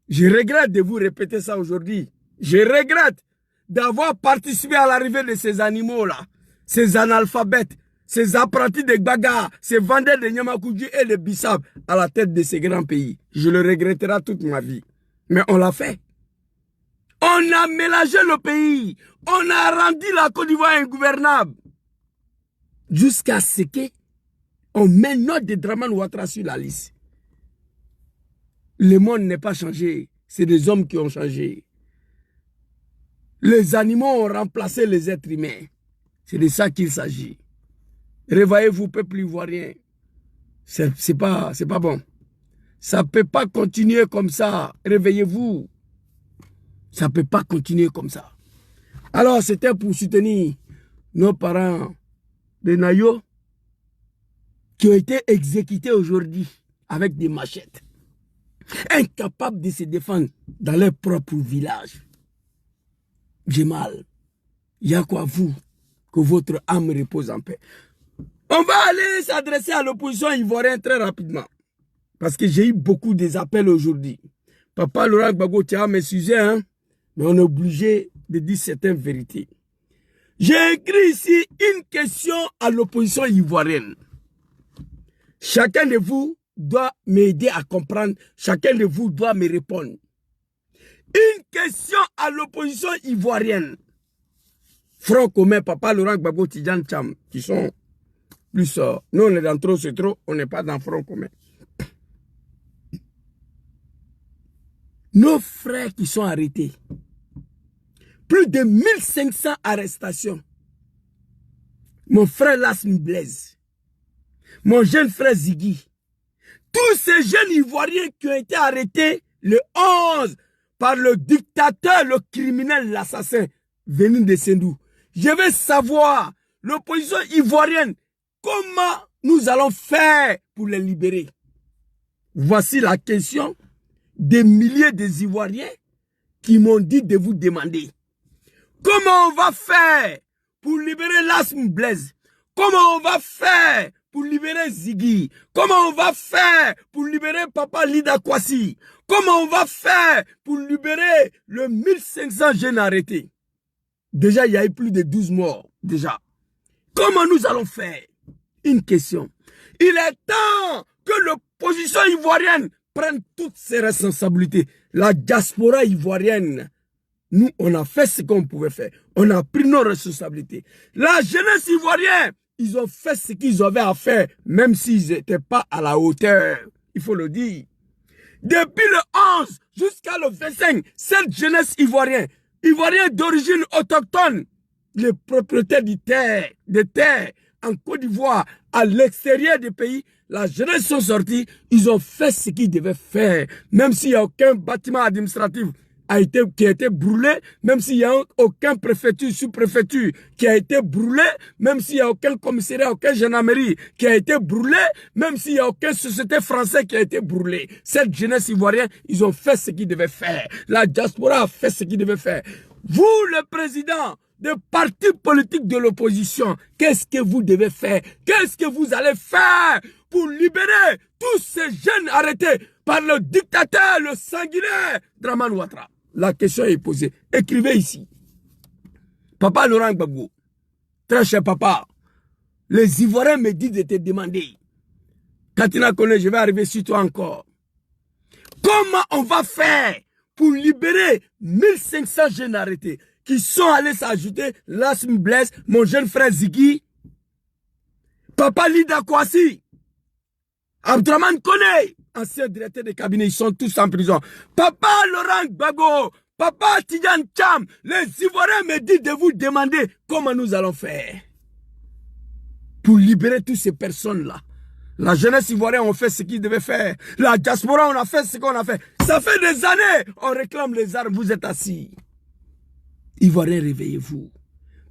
Speaker 1: Je regrette de vous répéter ça aujourd'hui. Je regrette d'avoir participé à l'arrivée de ces animaux-là. Ces analphabètes, ces apprentis de Gbaga, ces vendeurs de Nyamakoudji et de Bissab à la tête de ces grands pays. Je le regretterai toute ma vie. Mais on l'a fait. On a mélangé le pays. On a rendu la Côte d'Ivoire ingouvernable. Jusqu'à ce qu'on met notre de Dramane Ouattara sur la liste. Le monde n'est pas changé. C'est des hommes qui ont changé. Les animaux ont remplacé les êtres humains. C'est de ça qu'il s'agit. Réveillez-vous, peuple ivoirien. C'est pas bon. Ça ne peut pas continuer comme ça. Réveillez-vous. Ça ne peut pas continuer comme ça. Alors, c'était pour soutenir nos parents de Nayo qui ont été exécutés aujourd'hui avec des machettes. Incapables de se défendre dans leur propre village. J'ai mal. Il y a quoi vous, que votre âme repose en paix. On va aller s'adresser à l'opposition ivoirienne très rapidement. Parce que j'ai eu beaucoup des appels aujourd'hui. Papa Laurent Gbagbo, tu as m'excuser, hein? Mais on est obligé de dire certaines vérités. J'ai écrit ici une question à l'opposition ivoirienne. Chacun de vous doit m'aider à comprendre. Chacun de vous doit me répondre. Une question à l'opposition ivoirienne. Front commun, Papa Laurent Gbagbo, Tidjane Cham, qui sont plus... nous, on est dans trop, c'est trop, on n'est pas dans front commun. Nos frères qui sont arrêtés. Plus de 1500 arrestations. Mon frère Lassmi Blaise. Mon jeune frère Ziggy. Tous ces jeunes Ivoiriens qui ont été arrêtés le 11 par le dictateur, le criminel, l'assassin, venu de Sendou. Je veux savoir, l'opposition ivoirienne, comment nous allons faire pour les libérer. Voici la question des milliers des Ivoiriens qui m'ont dit de vous demander. Comment on va faire pour libérer Lasm Blaise? Comment on va faire pour libérer Ziggy? Comment on va faire pour libérer Papa Lida Kwasi? Comment on va faire pour libérer le 1500 jeunes arrêtés? Déjà, il y a eu plus de 12 morts. Déjà. Comment nous allons faire? Une question. Il est temps que l'opposition ivoirienne prenne toutes ses responsabilités. La diaspora ivoirienne, nous, on a fait ce qu'on pouvait faire. On a pris nos responsabilités. La jeunesse ivoirienne, ils ont fait ce qu'ils avaient à faire, même s'ils n'étaient pas à la hauteur. Il faut le dire. Depuis le 11 jusqu'à le 25, cette jeunesse ivoirienne d'origine autochtone, les propriétaires des terres en Côte d'Ivoire, à l'extérieur du pays, la jeunesse sont sortis, ils ont fait ce qu'ils devaient faire. Même s'il n'y a aucun bâtiment administratif qui a été brûlé, même s'il n'y a aucun préfecture, sous-préfecture qui a été brûlé, même s'il n'y a aucun commissariat, aucun gendarmerie qui a été brûlé, même s'il n'y a aucune société française qui a été brûlée. Cette jeunesse ivoirienne, ils ont fait ce qu'ils devaient faire. La diaspora a fait ce qu'ils devaient faire. Vous, le président des partis politiques de l'opposition, qu'est-ce que vous devez faire? Qu'est-ce que vous allez faire pour libérer tous ces jeunes arrêtés par le dictateur, le sanguinaire Dramane Ouattara? La question est posée. Écrivez ici. Papa Laurent Gbagbo, très cher papa, les Ivoiriens me disent de te demander. Katina Kone, je vais arriver sur toi encore. Comment on va faire pour libérer 1500 jeunes arrêtés qui sont allés s'ajouter Lasm Blaise, mon jeune frère Ziggy, Papa Lida Kwasi, Abdraman Kone, ancien directeur de cabinet, ils sont tous en prison. Papa Laurent Gbagbo, Papa Tidjane Thiam, les Ivoiriens me disent de vous demander comment nous allons faire pour libérer toutes ces personnes-là. La jeunesse ivoirienne, on fait ce qu'ils devaient faire. La diaspora, on a fait ce qu'on a fait. Ça fait des années, on réclame les armes, vous êtes assis. Ivoiriens, réveillez-vous.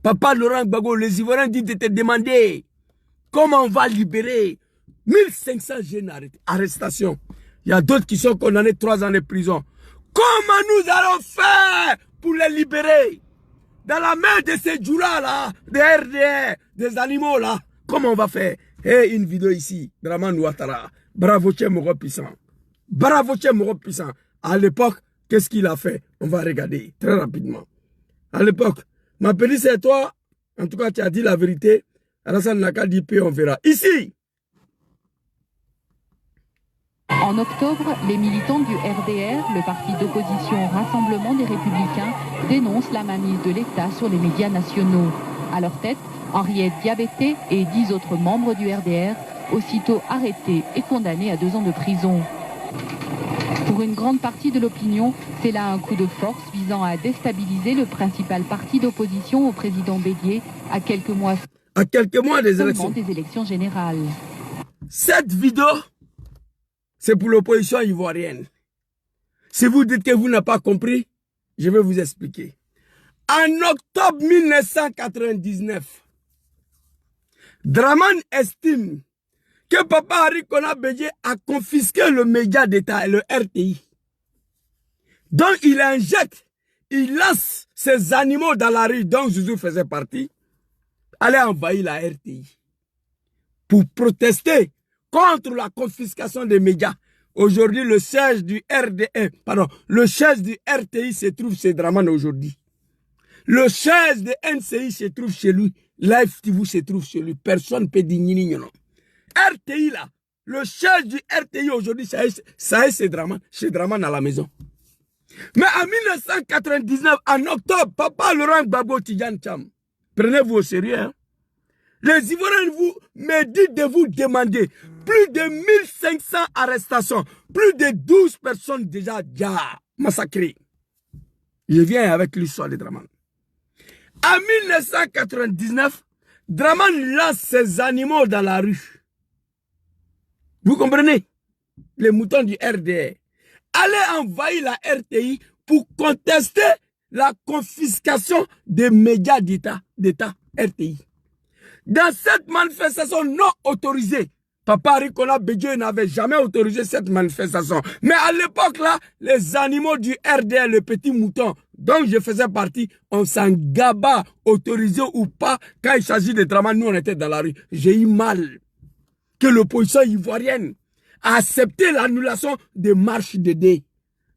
Speaker 1: Papa Laurent Gbagbo, les Ivoiriens disent de te demander comment on va libérer 1500 jeunes arrestations. Il y a d'autres qui sont condamnés 3 ans de prison. Comment nous allons faire pour les libérer? Dans la main de ces jours-là, là, des RDR, des animaux là, comment on va faire? Et une vidéo ici, Dramane Ouattara, bravo Tchemoro puissant. Bravo Tchemoro puissant. À l'époque, qu'est-ce qu'il a fait? On va regarder très rapidement. À l'époque, ma petite c'est toi, en tout cas tu as dit la vérité. Alassane Naka dit puis on verra. Ici!
Speaker 7: En octobre, les militants du RDR, le parti d'opposition Rassemblement des Républicains, dénoncent la mainmise de l'État sur les médias nationaux. À leur tête, Henriette Diabaté et 10 autres membres du RDR, aussitôt arrêtés et condamnés à 2 ans de prison. Pour une grande partie de l'opinion, c'est là un coup de force visant à déstabiliser le principal parti d'opposition au président Bédié à quelques mois
Speaker 1: des
Speaker 7: élections générales.
Speaker 1: Cette vidéo, c'est pour l'opposition ivoirienne. Si vous dites que vous n'avez pas compris, je vais vous expliquer. En octobre 1999, Dramane estime que Papa Henri Konan Bédié a confisqué le média d'État, le RTI. Donc il injecte, il lance ces animaux dans la rue dont Zouzou faisait partie, aller envahir la RTI pour protester contre la confiscation des médias. Aujourd'hui, le siège du le siège du RTI se trouve chez Dramane aujourd'hui. Le siège de NCI se trouve chez lui. Live TV se trouve chez lui. Personne ne peut dire non. RTI là, le siège du RTI aujourd'hui, ça est chez Dramane à la maison. Mais en 1999, en octobre, Papa Laurent Gbagbo Tidjane Thiam, prenez-vous au sérieux, hein? Les Ivoiriens me disent de vous demander plus de 1500 arrestations, plus de 12 personnes déjà massacrées. Je viens avec l'histoire de Dramane. En 1999, Dramane lance ses animaux dans la rue. Vous comprenez? Les moutons du RDR. Allez envahir la RTI pour contester la confiscation des médias d'État RTI. Dans cette manifestation non autorisée, Papa Henri Konan Bédié n'avait jamais autorisé cette manifestation. Mais à l'époque là, les animaux du RDR, le petit mouton, dont je faisais partie, on s'en gaba, autorisé ou pas, quand il s'agit de Dramane, nous on était dans la rue. J'ai eu mal que l'opposition ivoirienne a accepté l'annulation des marches de D.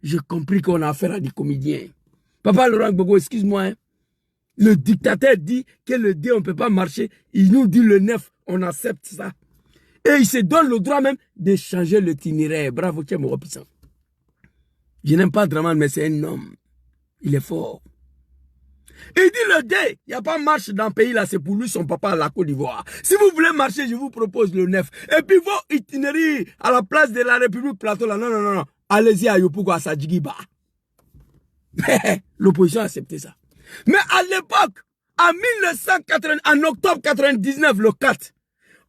Speaker 1: J'ai compris qu'on a affaire à des comédiens. Papa Laurent Gbagbo, excuse-moi, hein. Le dictateur dit que le D, on ne peut pas marcher. Il nous dit le 9, on accepte ça. Et il se donne le droit même de changer l'itinéraire. Bravo, tu es mon puissant. Je n'aime pas Dramane, mais c'est un homme. Il est fort. Il dit le D, il n'y a pas de marche dans le pays là, c'est pour lui, son papa à la Côte d'Ivoire. Si vous voulez marcher, je vous propose le 9. Et puis vos itinéraires à la place de la République Plateau là, non, non, non, non. Allez-y à Yopougo, à Sadjigiba. L'opposition a accepté ça. Mais à l'époque, en 1980, en octobre 99, le 4,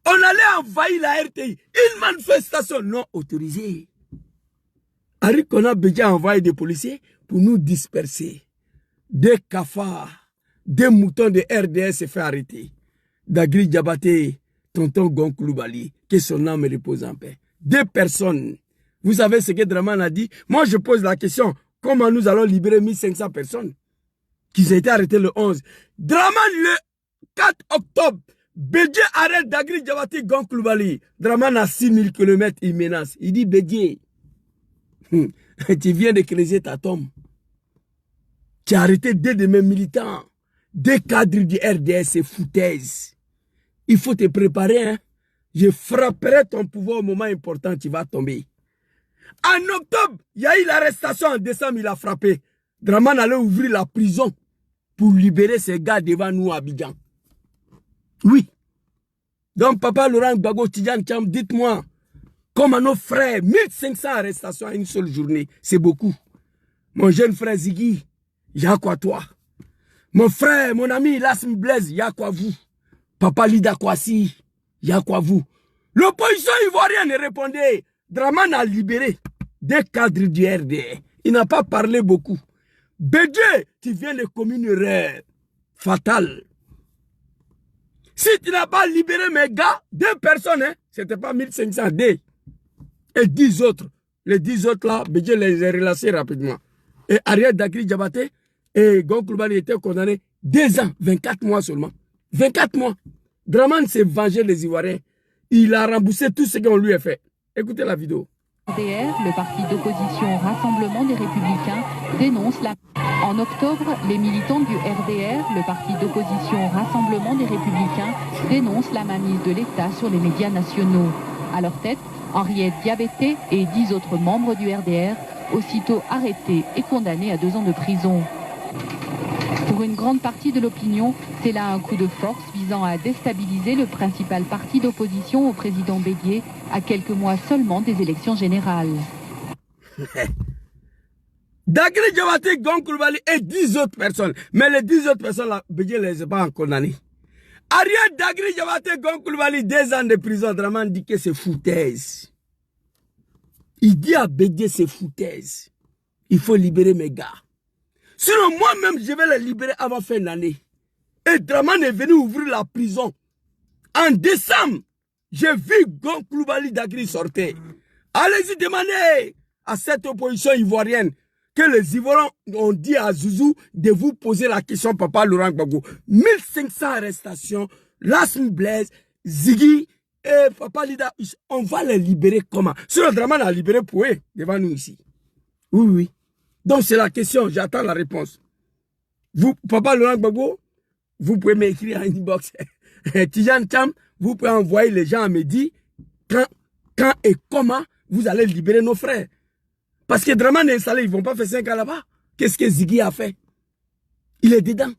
Speaker 1: on allait envahir la RTI. Une manifestation non autorisée. Harry Konan Bédia a envoyé des policiers pour nous disperser. Des cafards, des moutons de RDS se fait arrêter. Dagri Diabaté, tonton Gonkouloubali, que son âme repose en paix. 2 personnes. Vous savez ce que Dramane a dit? Moi, je pose la question, comment nous allons libérer 1500 personnes qui ont été arrêtées le 11? Dramane, le 4 octobre, Bédié arrête Dagri Diabaté Gonkouloubali. Dramane a 6000 km, il menace. Il dit, Bédié, tu viens de creuser ta tombe. Tu as arrêté 2 de mes militants, 2 cadres du RDS, c'est foutaise. Il faut te préparer, hein. Je frapperai ton pouvoir au moment important, tu vas tomber. En octobre, il y a eu l'arrestation, en décembre, il a frappé. Dramane allait ouvrir la prison pour libérer ces gars devant nous à Abidjan. Oui. Donc, papa Laurent Gbagbo, Tidjane Thiam, dites-moi, comme à nos frères, 1500 arrestations à une seule journée, c'est beaucoup. Mon jeune frère Ziggy, il y a quoi toi? Mon frère, mon ami Lassm Blaise, il y a quoi vous? Papa Lida Kwasi, il y a quoi vous? L'opposition ivoirienne répondait. Dramane a libéré des cadres du RDR. Il n'a pas parlé beaucoup. Bédié, tu viens de commettre une erreur fatale. Si tu n'as pas libéré mes gars, 2 personnes, hein, c'était pas 1500 D. Et 10 autres. Les 10 autres là, Bédié les a relâchés rapidement. Et Ariel Dagri Diabaté et Gonkouloubali étaient condamnés 2 ans, 24 mois seulement. 24 mois. Dramane s'est vengé des Ivoiriens. Il a remboursé tout ce qu'on lui a fait. Écoutez la vidéo.
Speaker 7: RDR, le parti d'opposition Rassemblement des Républicains, dénonce la... En octobre, les militants du RDR, le parti d'opposition Rassemblement des Républicains, dénoncent la mainmise de l'État sur les médias nationaux. À leur tête, Henriette Diabaté et 10 autres membres du RDR, aussitôt arrêtés et condamnés à 2 ans de prison. Pour une grande partie de l'opinion, c'est là un coup de force visant à déstabiliser le principal parti d'opposition au président Bédié à quelques mois seulement des élections générales.
Speaker 1: Dagri Diabaté, Gonkouloubali et 10 autres personnes. Mais les 10 autres personnes là, Bédié ne les a pas condamnées. Ariel Dagri Diabaté, Gonkouloubali, 2 ans de prison. Dramane dit que c'est foutaise. Il dit à Bédié c'est foutaise. Il faut libérer mes gars. Sinon, moi-même, je vais les libérer avant fin d'année. Et Dramane est venu ouvrir la prison. En décembre, j'ai vu Gonkouloubali Dagri sortir. Allez-y demander à cette opposition ivoirienne que les Ivoiriens ont dit à Zouzou de vous poser la question, papa Laurent Gbagbo. 1500 arrestations, Lassm Blaise, Ziggy et papa Lida, on va les libérer comment? Sinon, Dramane a libéré pour eux devant nous ici. Oui, oui. Donc c'est la question, j'attends la réponse. Vous, papa Laurent Gbagbo, vous pouvez m'écrire en inbox. Tidjane Thiam, vous pouvez envoyer les gens à me dire quand et comment vous allez libérer nos frères. Parce que Dramane est installé, ils ne vont pas faire 5 ans là-bas. Qu'est-ce que Ziggy a fait? Il est dedans.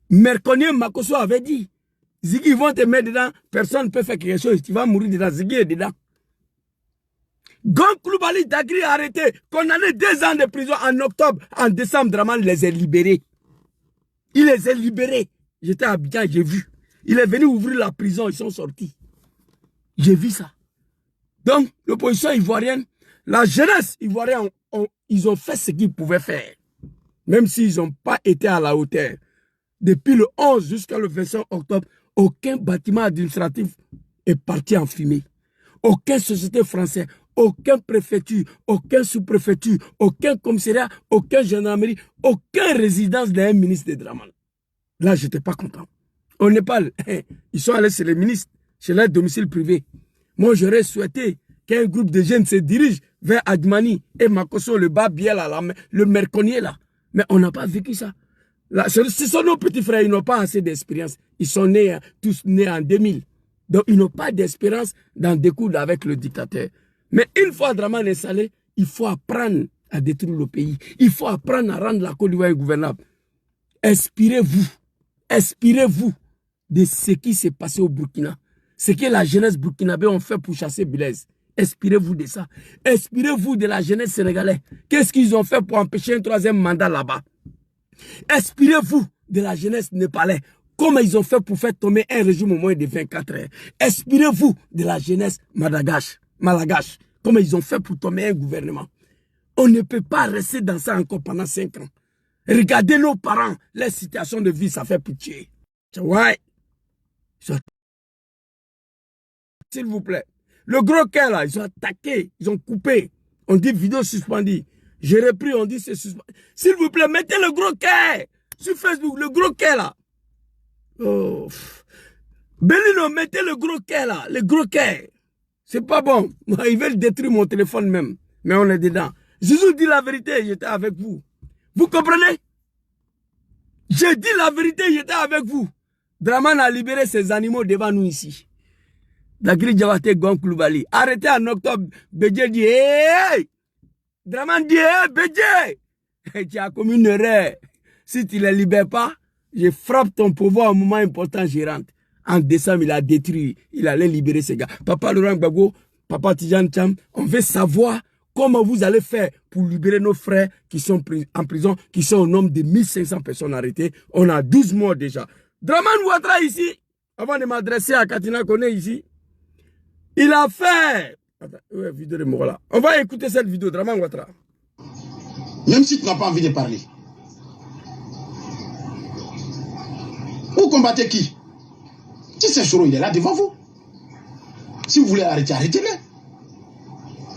Speaker 1: Merconier Makosso avait dit, Ziggy, ils vont te mettre dedans, personne ne peut faire quelque chose, tu vas mourir dedans, Ziggy est dedans. Gonkouloubali Dagri a arrêté, condamné 2 ans de prison en octobre. En décembre, Dramane les a libérés. Il les a libérés. J'étais à Abidjan, j'ai vu. Il est venu ouvrir la prison, ils sont sortis. J'ai vu ça. Donc, l'opposition ivoirienne, la jeunesse ivoirienne, ils ont fait ce qu'ils pouvaient faire. Même s'ils n'ont pas été à la hauteur. Depuis le 11 jusqu'à le 25 octobre, aucun bâtiment administratif est parti en fumée. Aucune société française, aucun préfecture, aucun sous-préfecture, aucun commissariat, aucun gendarmerie, aucun résidence d'un ministre de Dramane. Là, je n'étais pas content. Au Népal, ils sont allés chez les ministres, chez leur domicile privé. Moi, j'aurais souhaité qu'un groupe de jeunes se dirige vers Adjmani et Makosso, le Babiel, le Merconnier là. Mais on n'a pas vécu ça. Là, ce sont nos petits frères, ils n'ont pas assez d'expérience. Ils sont nés, tous nés en 2000. Donc, ils n'ont pas d'espérance d'en découdre avec le dictateur. Mais une fois Dramane installé, il faut apprendre à détruire le pays. Il faut apprendre à rendre la Côte d'Ivoire gouvernable. Inspirez-vous de ce qui s'est passé au Burkina. Ce que la jeunesse burkinabé ont fait pour chasser Blaise. Inspirez-vous de ça. Inspirez-vous de la jeunesse sénégalaise. Qu'est-ce qu'ils ont fait pour empêcher un troisième mandat là-bas? Inspirez-vous de la jeunesse népalaise. Comment ils ont fait pour faire tomber un régime au moins de 24 heures. Inspirez-vous de la jeunesse malagache. Comment ils ont fait pour tomber un gouvernement. On ne peut pas rester dans ça encore pendant 5 ans. Regardez nos parents, leur situation de vie, ça fait pitié. Ouais. S'il vous plaît. Le gros cœur là, ils ont attaqué, ils ont coupé. On dit vidéo suspendue. J'ai repris, on dit c'est suspendu. S'il vous plaît, mettez le gros cœur sur Facebook, le gros cœur là. Oh. Bellino, mettez le gros cœur là, le gros cœur. C'est pas bon. Ils veulent détruire mon téléphone même. Mais on est dedans. Jésus dit la vérité, j'étais avec vous. Vous comprenez? J'ai dit la vérité, j'étais avec vous. Dramane a libéré ses animaux devant nous ici. Dagri Diawate Gonkloubali. Arrêtez en octobre. Bédje dit, hey! Dramane dit, hey, Bédje! Tu as commis une erreur. Si tu ne les libères pas, je frappe ton pouvoir au moment important, je rentre. En décembre, il a détruit. Il allait libérer ces gars. Papa Laurent Gbagbo, Papa Tidjane Thiam, on veut savoir comment vous allez faire pour libérer nos frères qui sont en prison, qui sont au nombre de 1500 personnes arrêtées. On a 12 morts déjà. Dramane Ouattara ici, avant de m'adresser à Katina Kone ici, il a fait... Attends, ouais, vidéo de moi là. On va écouter cette vidéo, Dramane Ouattara.
Speaker 8: Même si tu n'as pas envie de parler. Vous combattez qui? Si c'est Soro, il est là devant vous. Si vous voulez arrêter, arrêtez-le.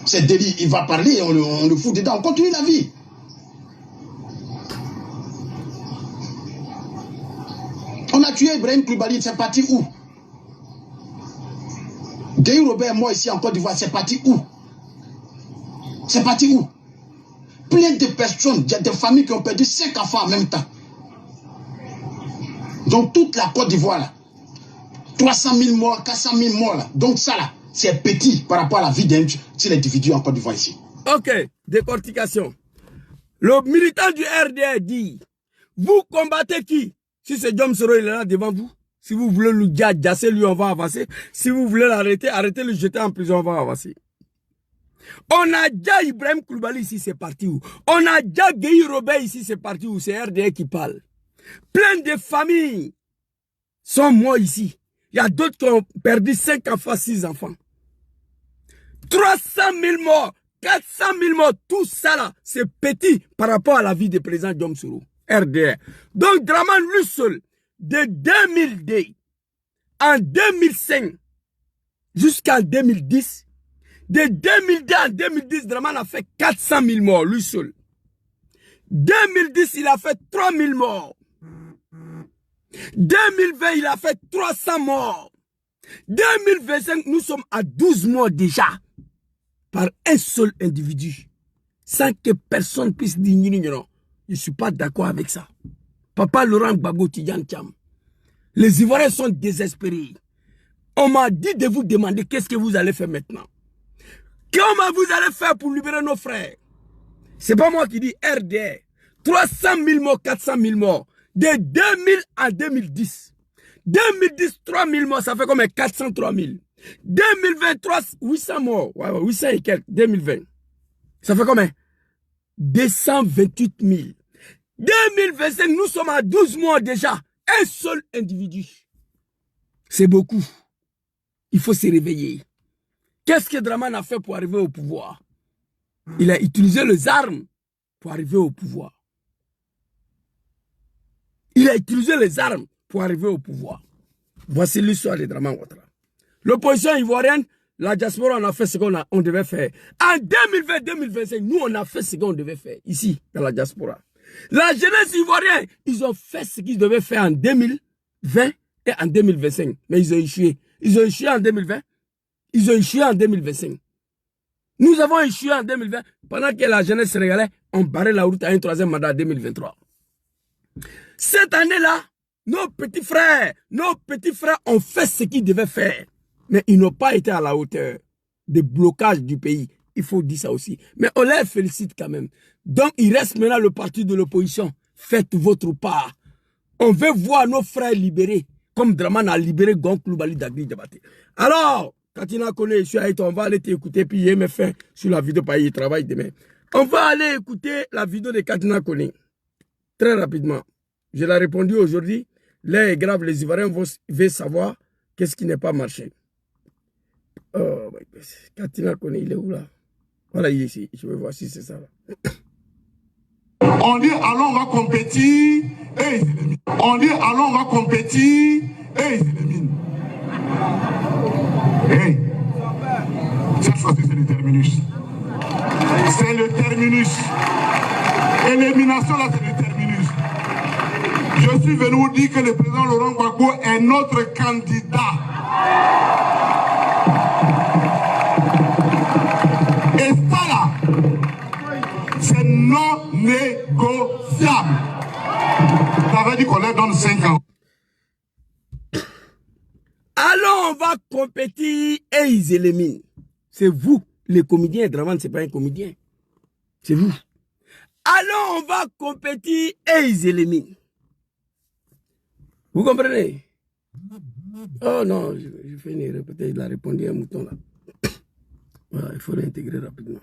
Speaker 8: C'est délit, il va parler, on le fout dedans, on continue la vie. On a tué Ibrahim Koulibaly, c'est parti où? Gueye Robert, moi ici en Côte d'Ivoire, c'est parti où? C'est parti où? Plein de personnes, il y a des familles qui ont perdu 5 enfants en même temps. Donc toute la Côte d'Ivoire là, 300 000 morts, 400 000 morts là. Donc ça là, c'est petit par rapport à la vie d'un seul individu en Côte d'Ivoire ici.
Speaker 1: Ok, décortication. Le militant du RDR dit, vous combattez qui? Si c'est Diom Soro, il est là devant vous. Si vous voulez le gasser, lui, on va avancer. Si vous voulez l'arrêter, arrêtez le jeter en prison, on va avancer. On a déjà Ibrahim Koulibaly ici, c'est parti où? On a déjà Gueye Robert ici, c'est parti où? C'est RDR qui parle. Plein de familles sont morts ici. Il y a d'autres qui ont perdu 5 enfants, 6 enfants. 300 000 morts, 400 000 morts, tout ça là, c'est petit par rapport à la vie du président Diom Soro, RDR. Donc Dramane lui seul, de 2002 en 2005 jusqu'en 2010, de 2002 en 2010, Dramane a fait 400 000 morts, lui seul. 2010, il a fait 3 000 morts. 2020, il a fait 300 morts. 2025, nous sommes à 12 morts déjà. Par un seul individu. Sans que personne puisse dire non. Je ne suis pas d'accord avec ça. Papa Laurent Gbagbo Tidjane Thiam. Les Ivoiriens sont désespérés. On m'a dit de vous demander qu'est-ce que vous allez faire maintenant. Comment vous allez faire pour libérer nos frères? C'est pas moi qui dis RDR. 300 000 morts, 400 000 morts. De 2000 à 2010. 2010, 3 000 morts, ça fait combien? 403 000. 2023, 800 morts. Ouais, 800 et quelques. 2020. Ça fait combien? 228 000. 2025, nous sommes à 12 morts déjà. Un seul individu. C'est beaucoup. Il faut se réveiller. Qu'est-ce que Dramane a fait pour arriver au pouvoir? Il a utilisé les armes pour arriver au pouvoir. Il a utilisé les armes pour arriver au pouvoir. Voici l'histoire de Dramane Ouattara. L'opposition ivoirienne la diaspora, on a fait ce qu'on devait faire. En 2020-2025, nous, on a fait ce qu'on devait faire, ici, dans la diaspora. La jeunesse ivoirienne, ils ont fait ce qu'ils devaient faire en 2020 et en 2025. Mais ils ont échoué. Ils ont échoué en 2020. Ils ont échoué en 2025. Nous avons échoué en 2020. Pendant que la jeunesse sénégalaise, on barrait la route à un troisième mandat en 2023. Cette année-là, nos petits frères ont fait ce qu'ils devaient faire. Mais ils n'ont pas été à la hauteur des blocages du pays. Il faut dire ça aussi. Mais on les félicite quand même. Donc, il reste maintenant le parti de l'opposition. Faites votre part. On veut voir nos frères libérés, comme Draman a libéré Gon Coulibaly d'Agri Diabaté. Alors, Katina Koné, je suis avec toi, on va aller t'écouter, puis il me fait sur la vidéo, il travaille demain. On va aller écouter la vidéo de Katina Koné. Très rapidement. Je l'ai répondu aujourd'hui. L'air est grave, les Ivoiriens veulent savoir qu'est-ce qui n'est pas marché. Katina Koné, il est où là? Voilà, il est ici. Je vais voir si c'est ça là.
Speaker 9: On dit allons on va compétir et ils éliminent. On dit allons on va compétir et ils éliminent. Hey, cette fois-ci c'est le terminus. C'est le terminus. Élimination là c'est le terminus. Je suis venu vous dire que le président Laurent Gbagbo est notre candidat. Et ça là, c'est non négociable. Ça veut dire qu'on leur donne 5 ans.
Speaker 1: Alors on va compétir et ils éliminent. C'est vous, les comédiens. Draman, c'est pas un comédien. C'est vous. Alors on va compétir et ils éliminent. Vous comprenez? Oh non, je fais une erreur. Peut-être il a répondu à un mouton là. Voilà, il faut l'intégrer rapidement.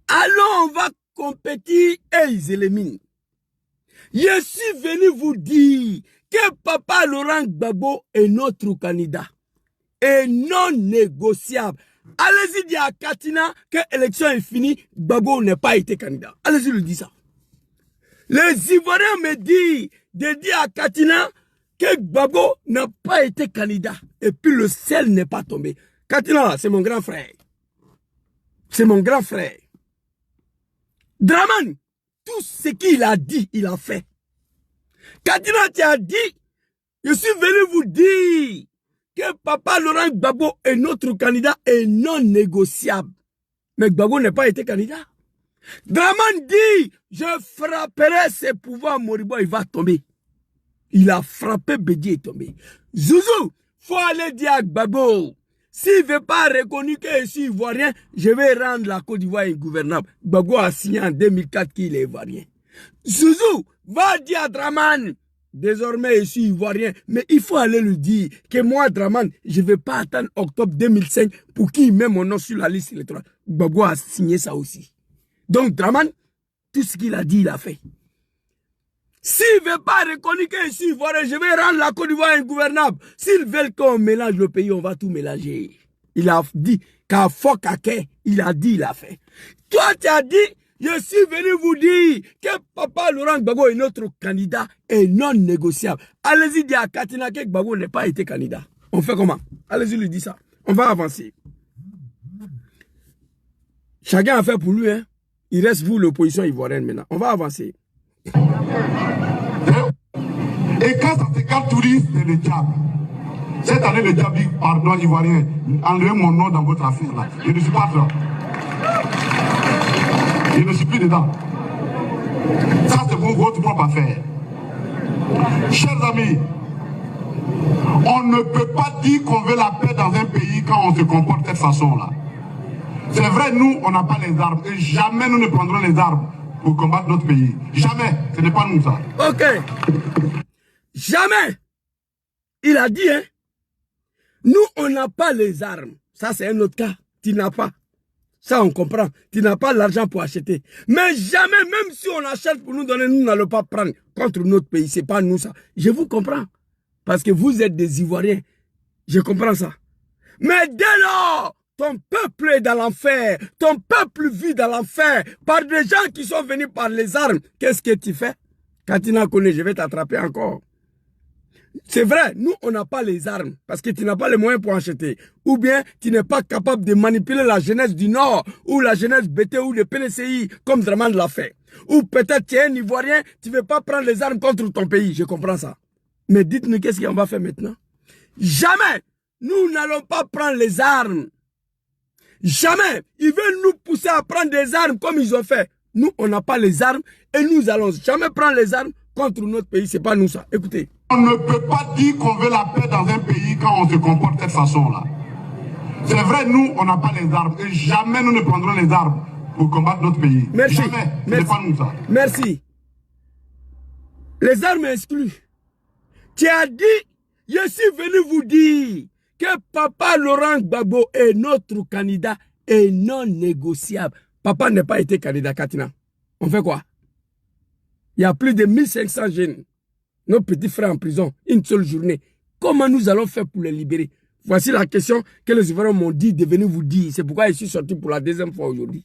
Speaker 1: Alors on va compétir et ils éliminent. Je suis venu vous dire que Papa Laurent Gbagbo est notre candidat et non négociable. Allez-y dire à Katina que l'élection est finie, Gbagbo n'a pas été candidat. Allez-y lui dire ça. Les Ivoiriens me disent de dire à Katina que Gbagbo n'a pas été candidat et puis le ciel n'est pas tombé. Katina, c'est mon grand frère. C'est mon grand frère. Draman, tout ce qu'il a dit, il a fait. Katina, tu as dit, je suis venu vous dire que Papa Laurent Gbagbo est notre candidat et non négociable. Mais Gbagbo n'a pas été candidat. Draman dit, je frapperai ses pouvoirs moribonds, il va tomber. Il a frappé, Bédi est tombé. Zouzou, faut aller dire à Gbagbo, s'il ne veut pas reconnaître que je suis ivoirien, je vais rendre la Côte d'Ivoire ingouvernable. Gbagbo a signé en 2004 qu'il est ivoirien. Zouzou, va dire à Draman, désormais je suis ivoirien, mais il faut aller lui dire que moi, Draman, je ne vais pas attendre octobre 2005 pour qu'il mette mon nom sur la liste électorale. Gbagbo a signé ça aussi. Donc Draman, tout ce qu'il a dit, il a fait. S'il ne veut pas reconnaître que je suis ivoirien, je vais rendre la Côte d'Ivoire ingouvernable. S'ils veulent qu'on mélange le pays, on va tout mélanger. Il a dit qu'à Fokake, il a dit, il a fait. Toi, tu as dit, je suis venu vous dire que Papa Laurent Gbagbo est notre candidat et non négociable. Allez-y dire à Katina que Gbagbo n'a pas été candidat. On fait comment? Allez-y lui dire ça. On va avancer. Chacun a fait pour lui, hein. Il reste vous, l'opposition ivoirienne maintenant. On va avancer.
Speaker 9: Et quand ça s'égale touriste, c'est le diable. Cette année, le diable dit, pardon, Ivoirien, enlevez mon nom dans votre affaire là. Je ne suis pas là. Je ne suis plus dedans. Ça, c'est votre propre affaire. Chers amis, on ne peut pas dire qu'on veut la paix dans un pays quand on se comporte de cette façon-là. C'est vrai, nous, on n'a pas les armes. Et jamais nous ne prendrons les armes pour combattre notre pays. Jamais. Ce n'est pas nous, ça.
Speaker 1: Ok. Jamais. Il a dit, hein. Nous, on n'a pas les armes. Ça, c'est un autre cas. Tu n'as pas. Ça, on comprend. Tu n'as pas l'argent pour acheter. Mais jamais, même si on achète pour nous donner, nous n'allons pas prendre contre notre pays. Ce n'est pas nous, ça. Je vous comprends. Parce que vous êtes des Ivoiriens. Je comprends ça. Mais dès lors, ton peuple est dans l'enfer. Ton peuple vit dans l'enfer par des gens qui sont venus par les armes. Qu'est-ce que tu fais? Katina Koné, je vais t'attraper encore. C'est vrai, nous, on n'a pas les armes parce que tu n'as pas les moyens pour acheter. Ou bien, tu n'es pas capable de manipuler la jeunesse du Nord ou la jeunesse BT ou le PNCI comme Dramane l'a fait. Ou peut-être tu es un Ivoirien, tu ne veux pas prendre les armes contre ton pays. Je comprends ça. Mais dites-nous qu'est-ce qu'on va faire maintenant? Jamais nous n'allons pas prendre les armes. Jamais. Ils veulent nous pousser à prendre des armes comme ils ont fait. Nous, on n'a pas les armes et nous allons jamais prendre les armes contre notre pays. C'est pas nous ça. Écoutez.
Speaker 9: On ne peut pas dire qu'on veut la paix dans un pays quand on se comporte de cette façon-là. C'est vrai, nous, on n'a pas les armes et jamais nous ne prendrons les armes pour combattre notre pays.
Speaker 1: Merci.
Speaker 9: Jamais. C'est pas nous ça.
Speaker 1: Merci. Les armes exclues. Tu as dit, je suis venu vous dire que Papa Laurent Gbagbo est notre candidat et non négociable. Papa n'a pas été candidat, Katina. On fait quoi? Il y a plus de 1500 jeunes, nos petits frères en prison, une seule journée. Comment nous allons faire pour les libérer? Voici la question que les Ivoiriens m'ont dit de venir vous dire. C'est pourquoi je suis sorti pour la deuxième fois aujourd'hui.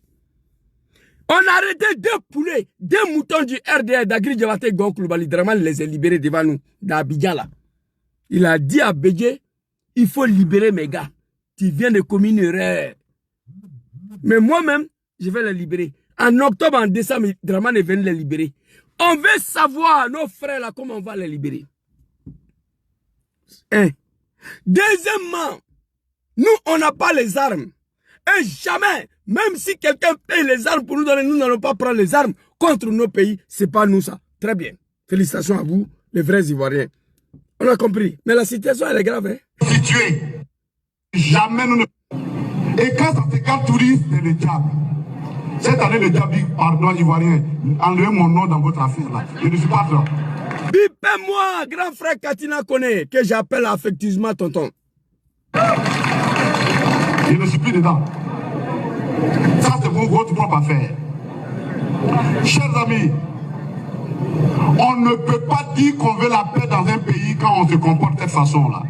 Speaker 1: On a arrêté 2 poulets, 2 moutons du RDR d'Agri Diabaté Gon Coulibaly. Dramane les a libérés devant nous, d'Abidjan là. Il a dit à Bédié, il faut libérer mes gars. Tu viens de commettre une erreur. Mais moi-même, je vais les libérer. En octobre, en décembre, Dramane est venu les libérer. On veut savoir, nos frères là, comment on va les libérer. Un. Deuxièmement, nous, on n'a pas les armes. Et jamais, même si quelqu'un paye les armes pour nous donner, nous n'allons pas prendre les armes contre nos pays. C'est pas nous ça. Très bien. Félicitations à vous, les vrais Ivoiriens. On a compris. Mais la situation, elle est grave. Hein?
Speaker 9: Situé. Jamais nous ne... Et quand ça s'égale touriste, c'est le diable. Cette année, le diable dit, pardon, Ivoirien, enlevez mon nom dans votre affaire là. Je ne suis pas là.
Speaker 1: Bipez-moi, grand frère Katina Kone, que j'appelle affectueusement tonton.
Speaker 9: Je ne suis plus dedans. Ça, c'est votre propre affaire. Chers amis, on ne peut pas dire qu'on veut la paix dans un pays quand on se comporte de cette façon-là.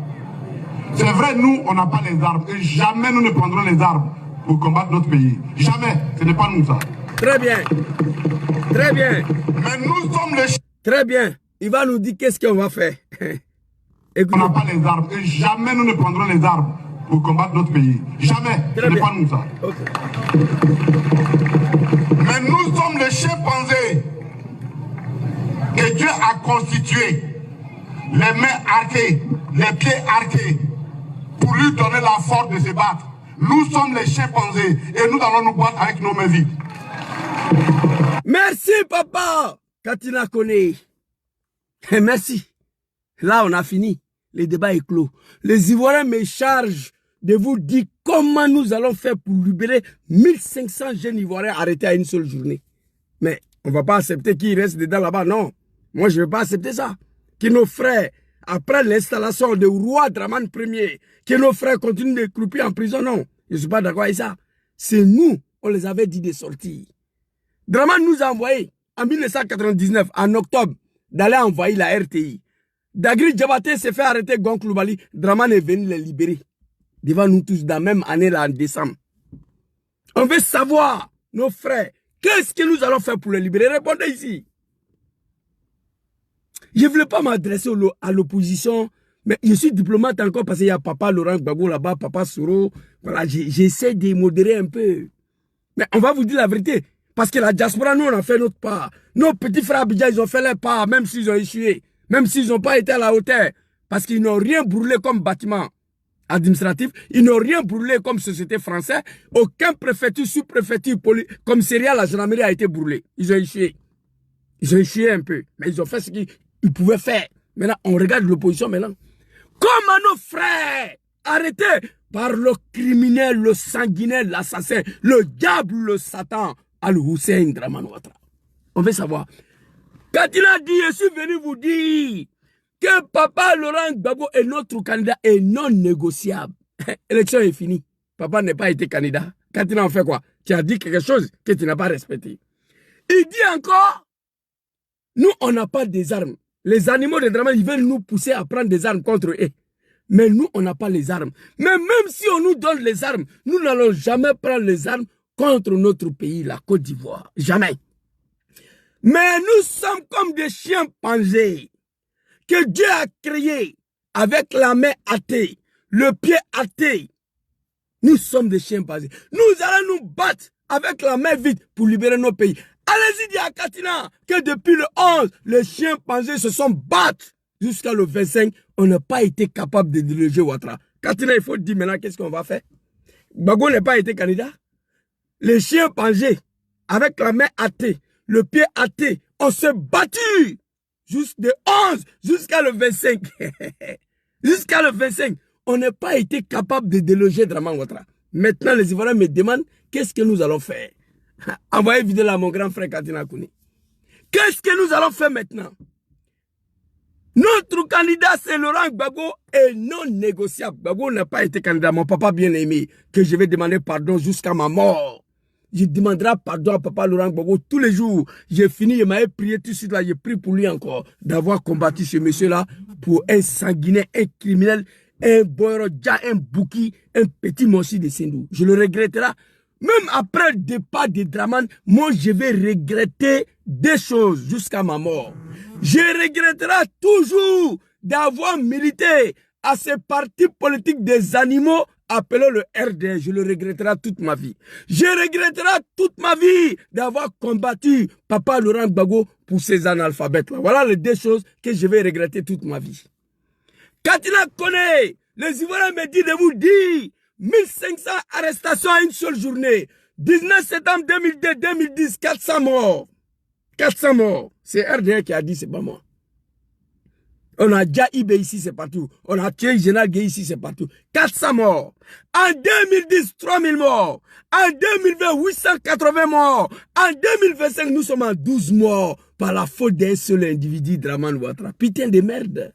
Speaker 9: C'est vrai, nous, on n'a pas les armes. Et jamais nous ne prendrons les armes pour combattre notre pays. Jamais. Ce n'est pas nous, ça.
Speaker 1: Très bien. Très bien.
Speaker 9: Mais nous sommes les...
Speaker 1: Très bien. Il va nous dire qu'est-ce qu'on va faire.
Speaker 9: On n'a pas les armes. Et jamais nous ne prendrons les armes pour combattre notre pays. Jamais. Ce n'est pas nous, ça.
Speaker 1: Okay.
Speaker 9: Mais nous sommes les chimpanzés que Dieu a constitués. Les mains arquées, les pieds arqués, pour lui donner la force de se battre. Nous sommes les chimpanzés et nous allons nous battre avec nos mains vides.
Speaker 1: Merci, papa. Katina Kone. Merci. Là, on a fini. Le débat est clos. Les Ivoiriens me chargent de vous dire comment nous allons faire pour libérer 1500 jeunes Ivoiriens arrêtés à une seule journée. Mais on ne va pas accepter qu'ils restent dedans là-bas. Non. Moi, je ne vais pas accepter ça. Que nos frères, après l'installation du roi Dramane Ier, que nos frères continuent de croupir en prison. Non. Je ne suis pas d'accord avec ça. C'est nous, on les avait dit de sortir. Dramane nous a envoyé en 1999, en octobre, d'aller envoyer la RTI. Dagri Diabaté s'est fait arrêter Gon Coulibaly. Dramane est venu les libérer. Devant nous tous, dans la même année, là, en décembre. On veut savoir, nos frères, qu'est-ce que nous allons faire pour les libérer? Répondez ici. Je ne voulais pas m'adresser à l'opposition, mais je suis diplomate encore parce qu'il y a papa Laurent Gbagbo là-bas, papa Soro. Voilà, j'essaie de modérer un peu. Mais on va vous dire la vérité. Parce que la diaspora, nous, on a fait notre part. Nos petits frères Abidjan, ils ont fait leur part, même s'ils ont échoué. Même s'ils n'ont pas été à la hauteur. Parce qu'ils n'ont rien brûlé comme bâtiment administratif. Ils n'ont rien brûlé comme société française. Aucun préfecture, sous-préfecture, commissariat, la gendarmerie a été brûlé. Ils ont échoué. Ils ont échoué un peu. Mais ils ont fait ce qu'ils pouvaient faire. Maintenant, on regarde l'opposition maintenant. Comment nos frères, arrêtés par le criminel, le sanguinaire, l'assassin, le diable, le Satan, Al-Hussein Dramane Ouattara. On veut savoir. Quand il a dit, je suis venu vous dire que papa Laurent Gbagbo est notre candidat et non négociable. L'élection est finie. Papa n'a pas été candidat. Quand il en fait quoi? Tu as dit quelque chose que tu n'as pas respecté. Il dit encore, nous, on n'a pas des armes. Les animaux de Dramane, ils veulent nous pousser à prendre des armes contre eux. Mais nous, on n'a pas les armes. Mais même si on nous donne les armes, nous n'allons jamais prendre les armes contre notre pays, la Côte d'Ivoire. Jamais. Mais nous sommes comme des chimpanzés que Dieu a créé avec la main athée, le pied athée. Nous sommes des chimpanzés. Nous allons nous battre avec la main vide pour libérer nos pays. Allez-y dire à Katina que depuis le 11, les chimpanzés se sont battus. Jusqu'à le 25, on n'a pas été capable de déloger Ouattara. Katina, il faut dire maintenant qu'est-ce qu'on va faire. Gbagbo n'a pas été candidat. Les chimpanzés, avec la main athée, le pied athée, on s'est battu de 11 jusqu'à le 25. Jusqu'à le 25, on n'a pas été capable de déloger Dramane Ouattara. Maintenant, les Ivoiriens me demandent qu'est-ce que nous allons faire. Envoyez vidéo là à mon grand frère Katina Kouni. Qu'est-ce que nous allons faire maintenant? Notre candidat, c'est Laurent Gbagbo, et non négociable. Gbagbo n'a pas été candidat. Mon papa bien-aimé, que je vais demander pardon jusqu'à ma mort. Je demanderai pardon à papa Laurent Gbagbo tous les jours. J'ai fini, il m'avait prié tout de suite là. J'ai prié pour lui encore d'avoir combattu ce monsieur-là pour un sanguinaire, un criminel, un boyrodja, un bouki, un petit monstre de Sendou. Je le regretterai. Même après le départ de Dramane, moi je vais regretter des choses jusqu'à ma mort. Je regretterai toujours d'avoir milité à ces partis politiques des animaux appelés le RDR. Je le regretterai toute ma vie. Je regretterai toute ma vie d'avoir combattu papa Laurent Gbagbo pour ces analphabètes-là. Voilà les deux choses que je vais regretter toute ma vie. Katina connaît, les Ivoiriens me disent de vous dire 1500 arrestations à une seule journée. 19 septembre 2002-2010, 400 morts. 400 morts. C'est RDR qui a dit, c'est pas moi. On a déjà Ibé ici, c'est partout. On a tué Général Gueye ici, c'est partout. 400 morts. En 2010, 3000 morts. En 2020, 880 morts. En 2025, nous sommes à 12 morts par la faute d'un seul individu, Dramane Ouattara. Putain de merde.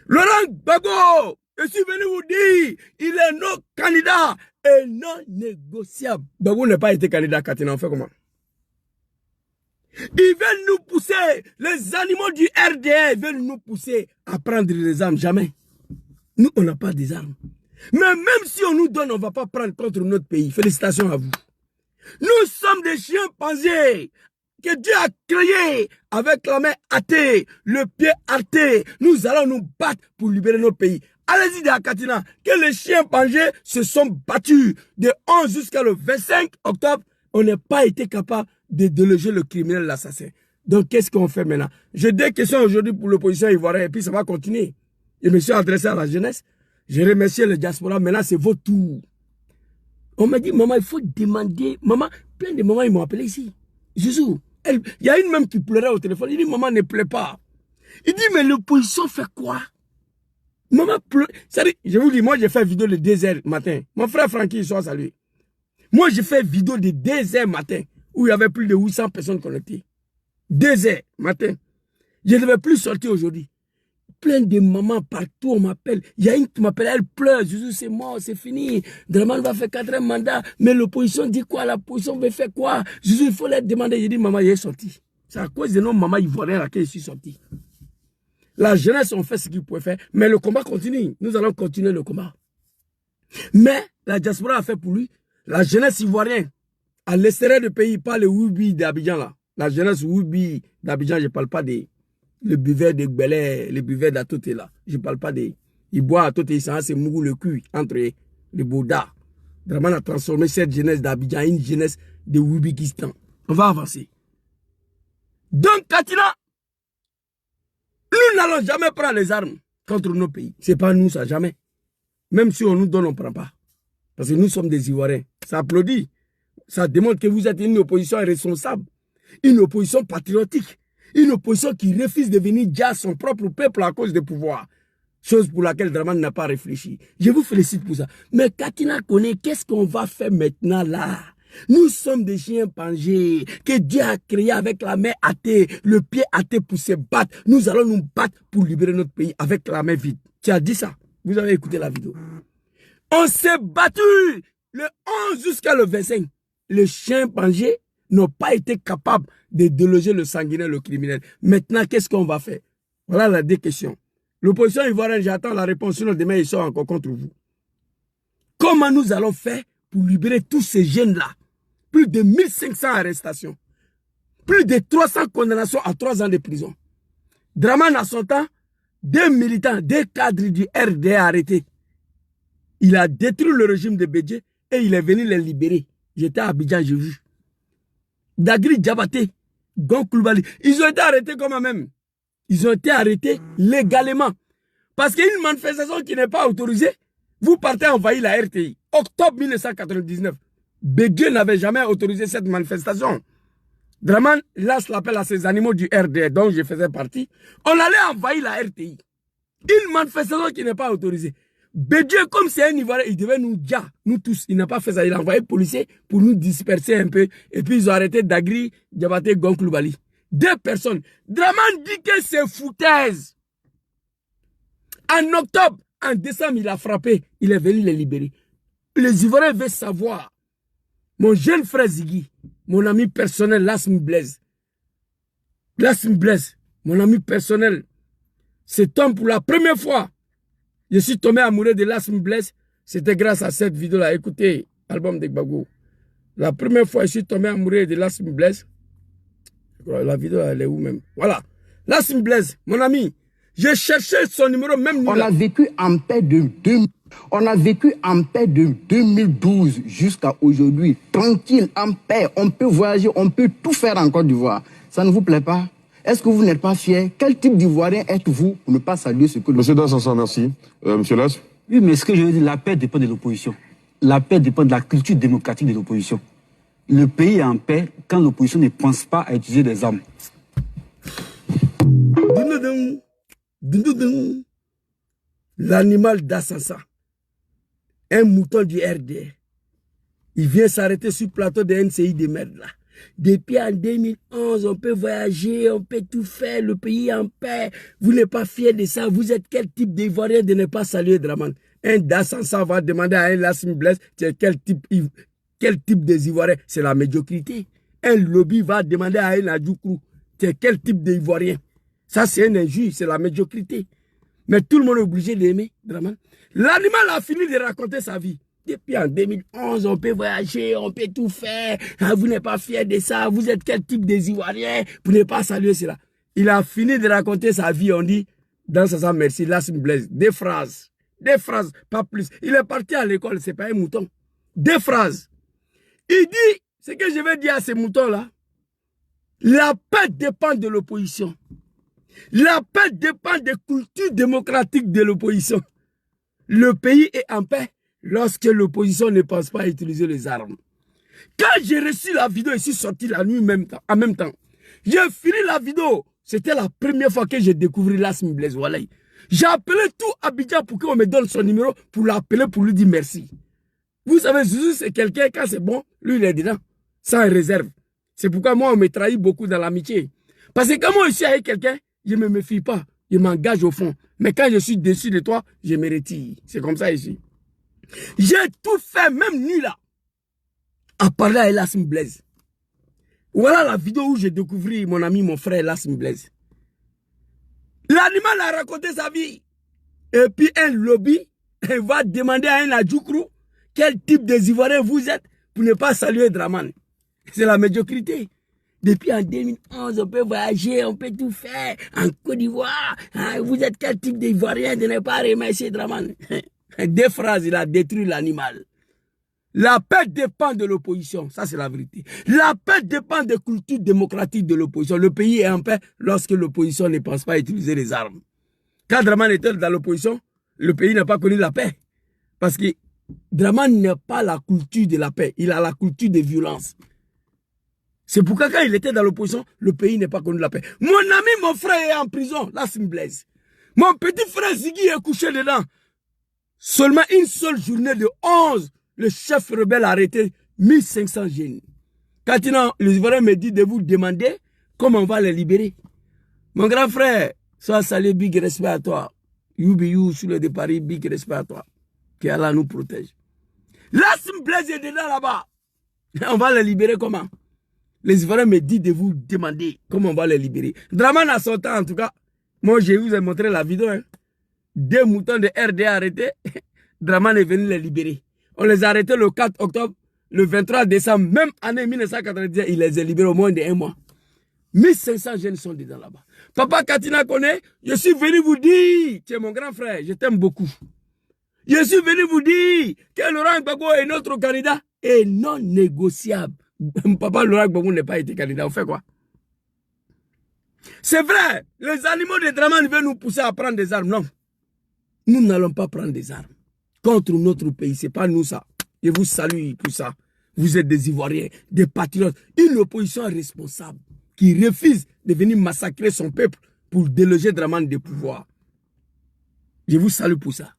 Speaker 1: Laurent Gbagbo, je suis venu vous dire, il est non candidat et non négociable. Gbagbo n'a pas été candidat à Katina, on fait comment? Ils veulent nous pousser, les animaux du RDR veulent nous pousser à prendre des armes. Jamais. Nous, on n'a pas des armes. Mais même si on nous donne, on ne va pas prendre contre notre pays. Félicitations à vous. Nous sommes des chimpanzés que Dieu a créés avec la main athée, le pied athée. Nous allons nous battre pour libérer nos pays. Allez-y de Katina, que les chimpanzés se sont battus de 11 jusqu'à le 25 octobre. On n'a pas été capable de déloger le criminel, l'assassin. Donc, qu'est-ce qu'on fait maintenant? J'ai deux questions aujourd'hui pour l'opposition ivoirienne et puis ça va continuer. Je me suis adressé à la jeunesse. J'ai remercié le diaspora. Maintenant, c'est votre tour. On m'a dit, maman, il faut demander. Maman, plein de mamans, ils m'ont appelé ici. Jésus, il y a une même qui pleurait au téléphone. Il dit, maman, ne pleure pas. Il dit, mais l'opposition fait quoi? Maman pleure. Je vous dis, moi, j'ai fait vidéo de 2h matin. Mon frère Francky, il soit salué. Moi, j'ai fait vidéo de 2h matin où il y avait plus de 800 personnes connectées. 2h matin. Je ne devais plus sortir aujourd'hui. Plein de mamans partout, on m'appelle. Il y a une qui m'appelle, elle pleure. Jésus, c'est mort, c'est fini. Dramane va faire 4e mandat. Mais l'opposition dit quoi? L'opposition veut faire quoi? Jésus, il faut leur demander. J'ai dit, maman, il est sorti. C'est à cause de nos mamans ivoiriennes à laquelle je suis sorti. La jeunesse, on fait ce qu'ils pouvaient faire. Mais le combat continue. Nous allons continuer le combat. Mais la diaspora a fait pour lui. La jeunesse ivoirienne, à l'extérieur du pays, pas le Wubi d'Abidjan là. La jeunesse Wubi d'Abidjan, je ne parle pas des le buveur de Gbelé, le buveur d'Atoté là. Je ne parle pas des. Ils boivent Atoté, ils s'en c'est Mougou le cul entre les Bouddha. Dramane a transformé cette jeunesse d'Abidjan en une jeunesse de Wubikistan. On va avancer. Donc, Katina, nous n'allons jamais prendre les armes contre nos pays. Ce n'est pas nous, ça, jamais. Même si on nous donne, on ne prend pas. Parce que nous sommes des Ivoiriens. Ça applaudit. Ça démontre que vous êtes une opposition irresponsable. Une opposition patriotique. Une opposition qui refuse de venir dire à son propre peuple à cause du pouvoir. Chose pour laquelle Dramane n'a pas réfléchi. Je vous félicite pour ça. Mais Katina connaît, qu'est-ce qu'on va faire maintenant là? Nous sommes des chimpanzés que Dieu a créés avec la main athée, le pied athée pour se battre. Nous allons nous battre pour libérer notre pays avec la main vide. Tu as dit ça? Vous avez écouté la vidéo. On s'est battu le 11 jusqu'à le 25. Les chimpanzés n'ont pas été capables de déloger le sanguinaire, le criminel. Maintenant, qu'est-ce qu'on va faire? Voilà les deux questions. L'opposition ivoirienne, j'attends la réponse, sinon demain ils sont encore contre vous. Comment nous allons faire pour libérer tous ces jeunes-là? Plus de 1500 arrestations. Plus de 300 condamnations à 3 ans de prison. Draman, à son temps, 2 militants, 2 cadres du RDR arrêtés. Il a détruit le régime de Bédje et il est venu les libérer. J'étais à Abidjan, j'ai vu. Dagri Diabaté, Gon Coulibaly, ils ont été arrêtés comme même. Ils ont été arrêtés légalement. Parce qu'une manifestation qui n'est pas autorisée, vous partez envahir la RTI. Octobre 1999. Bédje n'avait jamais autorisé cette manifestation. Draman lance l'appel à ces animaux du RDR dont je faisais partie. On allait envahir la RTI. Une manifestation qui n'est pas autorisée. Bédje, comme c'est un Ivoirien, il devait nous dire, nous tous. Il n'a pas fait ça. Il a envoyé les policiers pour nous disperser un peu. Et puis ils ont arrêté Dagri, Diabaté, Gon Coulibaly. 2 personnes. Draman dit que c'est foutaise. En octobre, en décembre, il a frappé. Il est venu les libérer. Les Ivoiriens veulent savoir. Mon jeune frère Ziggy, mon ami personnel, Lassmi Blaise. Lassmi Blaise, mon ami personnel. Cet homme, pour la première fois, je suis tombé amoureux de Lassmi Blaise. C'était grâce à cette vidéo-là. Écoutez, album de Gbagbo. La première fois, je suis tombé amoureux de Lassmi Blaise. La vidéo, elle est où même? Voilà. Lassmi Blaise, mon ami. J'ai cherché son numéro même.
Speaker 10: On a vécu en paix on a vécu en paix de 2012 jusqu'à aujourd'hui. Tranquille, en paix. On peut voyager, on peut tout faire en Côte d'Ivoire. Ça ne vous plaît pas? Est-ce que vous n'êtes pas fier? Quel type d'Ivoirien êtes-vous pour ne pas saluer ce que...
Speaker 11: Monsieur Dansansa, merci. Monsieur Las?
Speaker 12: Oui, mais ce que je veux dire, la paix dépend de l'opposition. La paix dépend de la culture démocratique de l'opposition. Le pays est en paix quand l'opposition ne pense pas à utiliser des armes.
Speaker 1: L'animal d'Assassa, un mouton du RDR, il vient s'arrêter sur le plateau de NCI de merde là. Depuis en 2011, on peut voyager, on peut tout faire, le pays est en paix. Vous n'êtes pas fiers de ça. Vous êtes quel type d'Ivoirien de ne pas saluer Draman? Un d'Assassa va demander à un Lassmi Blaise quel type des Ivoiriens? C'est la médiocrité. Un lobby va demander à un Adjoukrou quel type d'Ivoirien? Ça, c'est un injure, c'est la médiocrité. Mais tout le monde est obligé d'aimer Draman. L'animal a fini de raconter sa vie. Depuis en 2011, on peut voyager, on peut tout faire. Vous n'êtes pas fiers de ça. Vous êtes quel type des Ivoiriens pour ne pas saluer cela? Il a fini de raconter sa vie. On dit, dans sa merci, Lassmi Blaise. Des phrases, pas plus. Il est parti à l'école, c'est pas un mouton. 2 phrases. Il dit, ce que je vais dire à ces moutons-là, la paix dépend de l'opposition. La paix dépend des cultures démocratiques de l'opposition. Le pays est en paix lorsque l'opposition ne pense pas à utiliser les armes. Quand j'ai reçu la vidéo, je suis sorti la nuit en même temps. J'ai fini la vidéo. C'était la première fois que j'ai découvert Lassmi Blaise. J'ai appelé tout Abidjan pour qu'on me donne son numéro pour l'appeler, pour lui dire merci. Vous savez, Zouzou, c'est quelqu'un, quand c'est bon, lui, il est dedans, sans réserve. C'est pourquoi moi, on me trahit beaucoup dans l'amitié. Parce que quand moi, je suis avec quelqu'un, je ne me méfie pas. Je m'engage au fond. Mais quand je suis déçu de toi, je me retire. C'est comme ça ici. J'ai tout fait, même nuit là, à parler à Lassmi Blaise. Voilà la vidéo où j'ai découvert mon ami, mon frère Lassmi Blaise. L'animal a raconté sa vie. Et puis un lobby va demander à un Adjoukrou quel type de Ivoirien vous êtes pour ne pas saluer Draman. C'est la médiocrité. Depuis en 2011, on peut voyager, on peut tout faire. En Côte d'Ivoire, vous êtes quel type d'Ivoirien de ne pas remercier Draman? 2 phrases, il a détruit l'animal. La paix dépend de l'opposition, ça c'est la vérité. La paix dépend des cultures démocratiques de l'opposition. Le pays est en paix lorsque l'opposition ne pense pas à utiliser les armes. Quand Draman était dans l'opposition, le pays n'a pas connu la paix. Parce que Draman n'a pas la culture de la paix, il a la culture de violence. C'est pourquoi quand il était dans l'opposition, le pays n'est pas connu la paix. Mon ami, mon frère est en prison, Lassmi Blaise. Mon petit frère Ziggy est couché dedans. Seulement une seule journée de 11, le chef rebelle a arrêté 1500 jeunes. Quand les Ivoiriens me disent de vous demander comment on va les libérer. Mon grand frère, sois salué, big respect à toi. You be you sur le départ, big respect à toi. Que Allah nous protège. Lassmi Blaise est dedans là-bas. On va les libérer comment? Les Ivoiriens me disent de vous demander comment on va les libérer. Draman a son temps en tout cas. Moi je vous ai montré la vidéo. 2 moutons de RDA arrêtés. Draman est venu les libérer. On les a arrêtés le 4 octobre. Le 23 décembre, même année 1990, il les a libérés au moins de 1 mois. 1500 jeunes sont dedans là-bas. Papa Katina connaît, je suis venu vous dire, tu es mon grand frère, je t'aime beaucoup. Je suis venu vous dire que Laurent Gbagbo est notre candidat et non négociable. Papa Laurent Gbagbo n'est pas été candidat, on fait quoi? C'est vrai, les animaux de Dramane veulent nous pousser à prendre des armes, non. Nous n'allons pas prendre des armes contre notre pays, c'est pas nous ça. Je vous salue pour ça. Vous êtes des Ivoiriens, des patriotes, une opposition responsable qui refuse de venir massacrer son peuple pour déloger Dramane des pouvoirs. Je vous salue pour ça.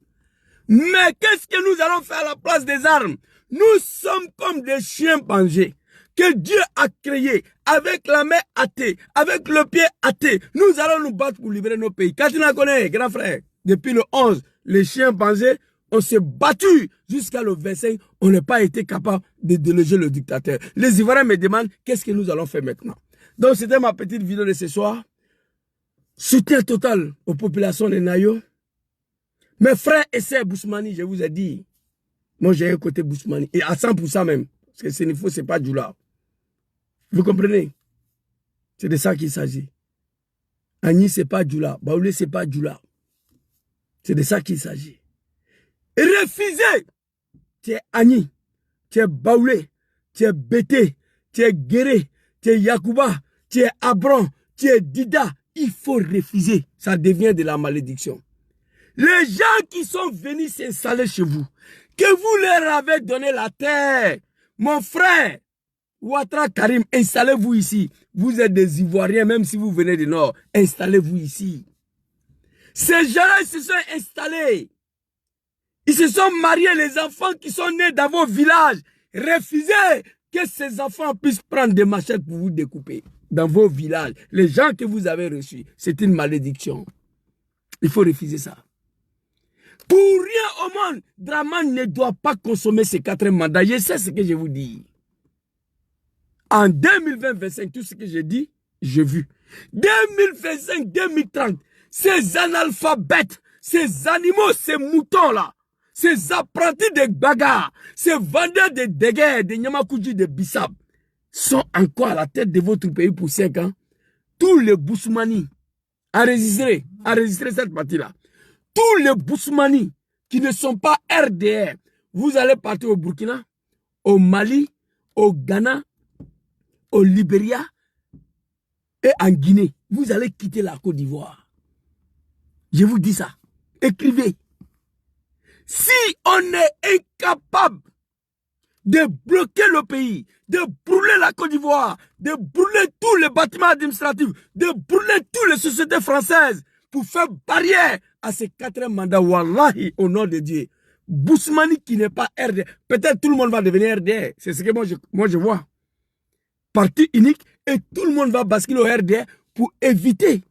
Speaker 1: Mais qu'est-ce que nous allons faire à la place des armes? Nous sommes comme des chiens pangés que Dieu a créés avec la main athée, avec le pied athée. Nous allons nous battre pour libérer nos pays. Katina connaît, grand frère, depuis le 11, les chiens pangés, on s'est battu jusqu'à le 25. On n'a pas été capable de déloger le dictateur. Les Ivoiriens me demandent qu'est-ce que nous allons faire maintenant. Donc c'était ma petite vidéo de ce soir. Soutien total aux populations de Nayo. Mes frères et sœurs Boussoumani, je vous ai dit. Moi j'ai un côté Boussoumani. Et à 100% même. Parce que ce qu'il faut, c'est pas Djoula. Vous comprenez? C'est de ça qu'il s'agit. Agni, c'est pas Djoula. Baoulé, c'est pas Djoula. C'est de ça qu'il s'agit. Refuser. Tu es Agni. Tu es Baoulé. Tu es Bété. Tu es Guéré. Tu es Yakouba. Tu es Abron. Tu es Dida. Il faut refuser. Ça devient de la malédiction. Les gens qui sont venus s'installer chez vous, que vous leur avez donné la terre, mon frère, Ouattara Karim, installez-vous ici. Vous êtes des Ivoiriens, même si vous venez du Nord, installez-vous ici. Ces gens-là, ils se sont installés. Ils se sont mariés, les enfants qui sont nés dans vos villages. Refusez que ces enfants puissent prendre des machettes pour vous découper dans vos villages. Les gens que vous avez reçus, c'est une malédiction. Il faut refuser ça. Pour rien au monde, Dramane ne doit pas consommer ses 4 mandats. Je sais ce que je vous dis. En 2020-2025, tout ce que j'ai dit, j'ai vu. 2025-2030, ces analphabètes, ces animaux, ces moutons-là, ces apprentis de bagarre, ces vendeurs de déguerres, de Nyamakoudji, de Bissap, sont encore à la tête de votre pays pour 5 ans. Tous les Boussoumani, enregistrez cette partie-là. Tous les Boussoumani qui ne sont pas RDR, vous allez partir au Burkina, au Mali, au Ghana, au Libéria et en Guinée. Vous allez quitter la Côte d'Ivoire. Je vous dis ça. Écrivez. Si on est incapable de bloquer le pays, de brûler la Côte d'Ivoire, de brûler tous les bâtiments administratifs, de brûler toutes les sociétés françaises pour faire barrière à ces 4 mandats, wallahi, au nom de Dieu. Boussoumani qui n'est pas RDR, peut-être tout le monde va devenir RDR. C'est ce que moi je vois. Parti unique et tout le monde va basculer au RDR pour éviter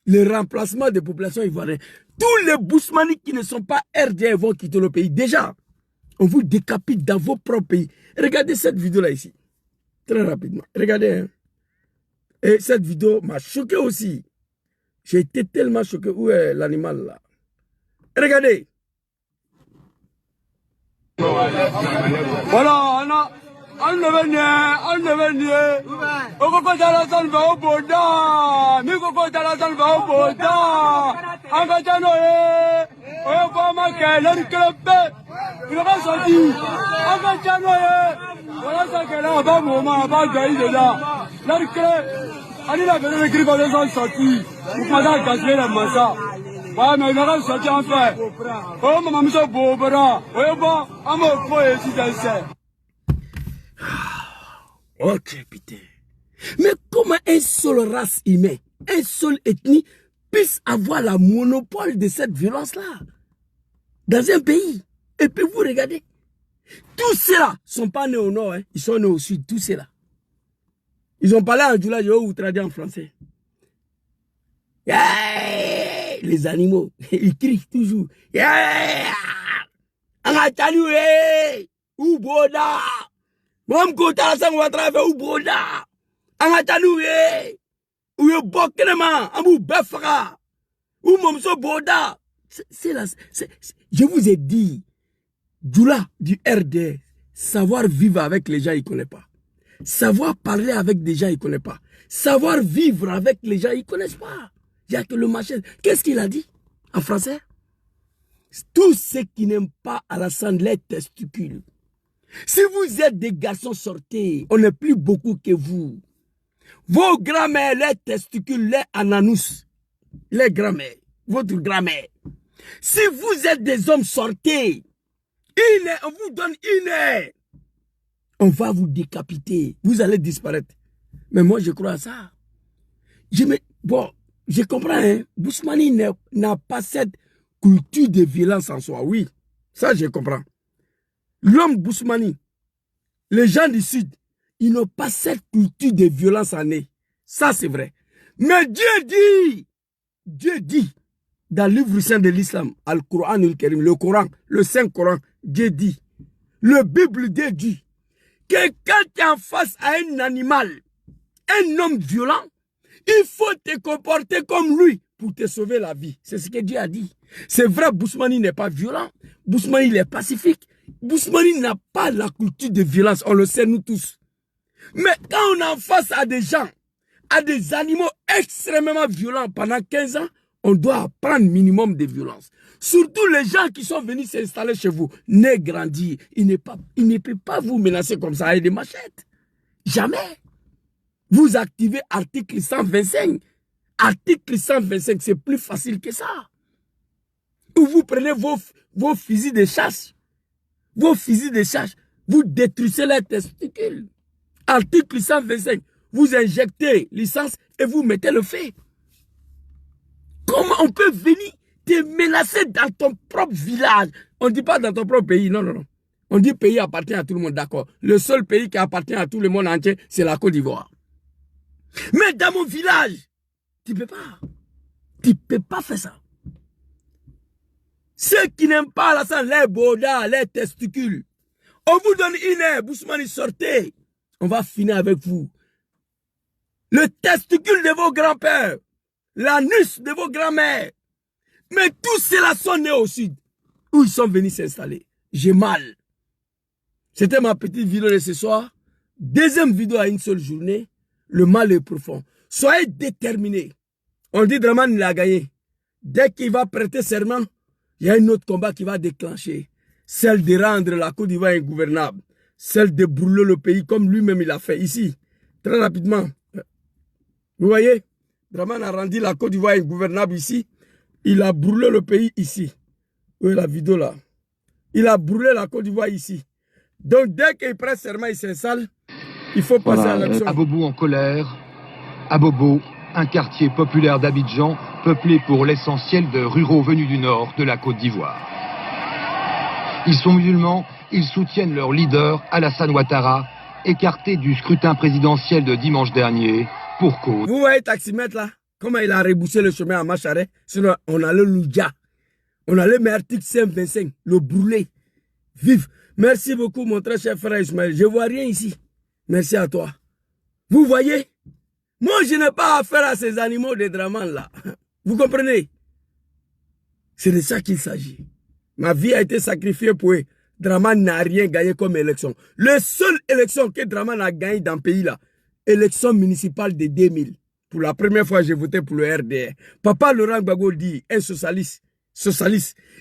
Speaker 1: le remplacement des populations ivoiriennes. Tous les Boussoumani qui ne sont pas RDR vont quitter le pays. Déjà, on vous décapite dans vos propres pays. Regardez cette vidéo-là ici. Très rapidement. Regardez. Hein. Et cette vidéo m'a choqué aussi. J'ai été tellement choqué. Où est l'animal là? Regardez. Voilà, on ne venait. On va dans la salle va au boda. Mais on va dans la salle va au boda. On va dans le. On va marquer le club. Il va sortir. On va dans le. Voilà ça que là, on va moment, on va gagner de là. Là, le club. Allez là, venez le grippe, les gens sortis. Vous pouvez casser la massa. Ouais, mais il va sortir en fait. Oh, maman, monsieur Bobera. Ouais, bon, on va faire ici dans ça. Ok, putain. Mais comment un seul race humaine, un seul ethnie puisse avoir la monopole de cette violence-là dans un pays? Et puis vous regardez, tous ceux-là ne sont pas nés au nord, hein. Ils sont nés au sud, tous ceux-là. Ils ont parlé en Djoula, ou traduit en français. Yeah, les animaux, ils crient toujours. Yeah, Angataliou, ou Boda. Mam kota sang Ouattara ve ou Boda. Angataliou, ou yo Bokrema, amou Befra. Ou Momso Boda. C'est là, je vous ai dit, Djoula du RD, savoir vivre avec les gens, il ne connaît pas. Savoir parler avec des gens, il ne connaît pas. savoir vivre avec les gens, ils ne connaissent pas. Il n'y a que le machin. Qu'est-ce qu'il a dit en français? Tous ceux qui n'aiment pas Alassane, les testicules. Si vous êtes des garçons, sortez. On n'est plus beaucoup que vous. Vos grands-mères, les testicules, les ananous. Les grands-mères. Votre grand-mère. Si vous êtes des hommes, sortez. On vous donne 1 heure. On va vous décapiter. Vous allez disparaître. Mais moi, je crois à ça. Bon, je comprends. Hein? Bousmani n'a pas cette culture de violence en soi. Oui, ça, je comprends. L'homme Bousmani, les gens du Sud, ils n'ont pas cette culture de violence en eux. Ça, c'est vrai. Mais Dieu dit, dans le livre saint de l'islam, Al-Qur'an al-Karim, le Coran, le Saint-Coran, Dieu dit, le Bible dit, que quand tu es en face à un animal, un homme violent, il faut te comporter comme lui pour te sauver la vie. C'est ce que Dieu a dit. C'est vrai, Bousmani n'est pas violent. Bousmani, il est pacifique. Bousmani n'a pas la culture de violence. On le sait, nous tous. Mais quand on est en face à des gens, à des animaux extrêmement violents pendant 15 ans, on doit apprendre minimum de violence. Surtout les gens qui sont venus s'installer chez vous, nés grandir. Il ne peut pas vous menacer comme ça avec des machettes. Jamais. Vous activez article 125. Article 125, c'est plus facile que ça. Ou vous prenez vos fusils de chasse. Vos fusils de chasse, vous détruisez les testicules. Article 125, vous injectez l'essence et vous mettez le feu. Comment on peut venir te menacer dans ton propre village? On ne dit pas dans ton propre pays, non, non, non. On dit pays appartient à tout le monde, d'accord. Le seul pays qui appartient à tout le monde entier, c'est la Côte d'Ivoire. Mais dans mon village, tu ne peux pas. Tu ne peux pas faire ça. Ceux qui n'aiment pas Alassane, les bodas, les testicules, on vous donne 1 heure, Bousmani, sortez. On va finir avec vous. Le testicule de vos grands-pères, l'anus de vos grands-mères. Mais tous ceux-là sont nés au sud, où ils sont venus s'installer. J'ai mal. C'était ma petite vidéo de ce soir. Deuxième vidéo à une seule journée. Le mal est profond. Soyez déterminés. On dit Dramane, il a gagné. Dès qu'il va prêter serment, il y a un autre combat qui va déclencher. Celle de rendre la Côte d'Ivoire ingouvernable. Celle de brûler le pays comme lui-même il a fait ici. Très rapidement. Vous voyez, Dramane a rendu la Côte d'Ivoire ingouvernable ici. Il a brûlé le pays ici. Où est la vidéo là? Il a brûlé la Côte d'Ivoire ici. Donc dès qu'il prête serment, il s'installe. Il faut passer à l'action.
Speaker 6: Abobo en colère. Abobo, un quartier populaire d'Abidjan, peuplé pour l'essentiel de ruraux venus du nord de la Côte d'Ivoire. Ils sont musulmans, ils soutiennent leur leader, Alassane Ouattara, écarté du scrutin présidentiel de dimanche dernier, pour cause.
Speaker 1: Vous voyez taximètre là, comment il a reboussé le chemin à Macharé, sinon on a le Loudia. On a le article 525, le brûlé. Vive. Merci beaucoup mon très cher frère Ismaël. Je ne vois rien ici. Merci à toi. Vous voyez? Moi, je n'ai pas affaire à ces animaux de Dramane là. Vous comprenez? C'est de ça qu'il s'agit. Ma vie a été sacrifiée pour eux. Dramane n'a rien gagné comme élection. La seule élection que Dramane a gagnée dans le pays là, élection municipale de 2000. Pour la première fois, j'ai voté pour le RDR. Papa Laurent Gbagbo dit, un socialiste.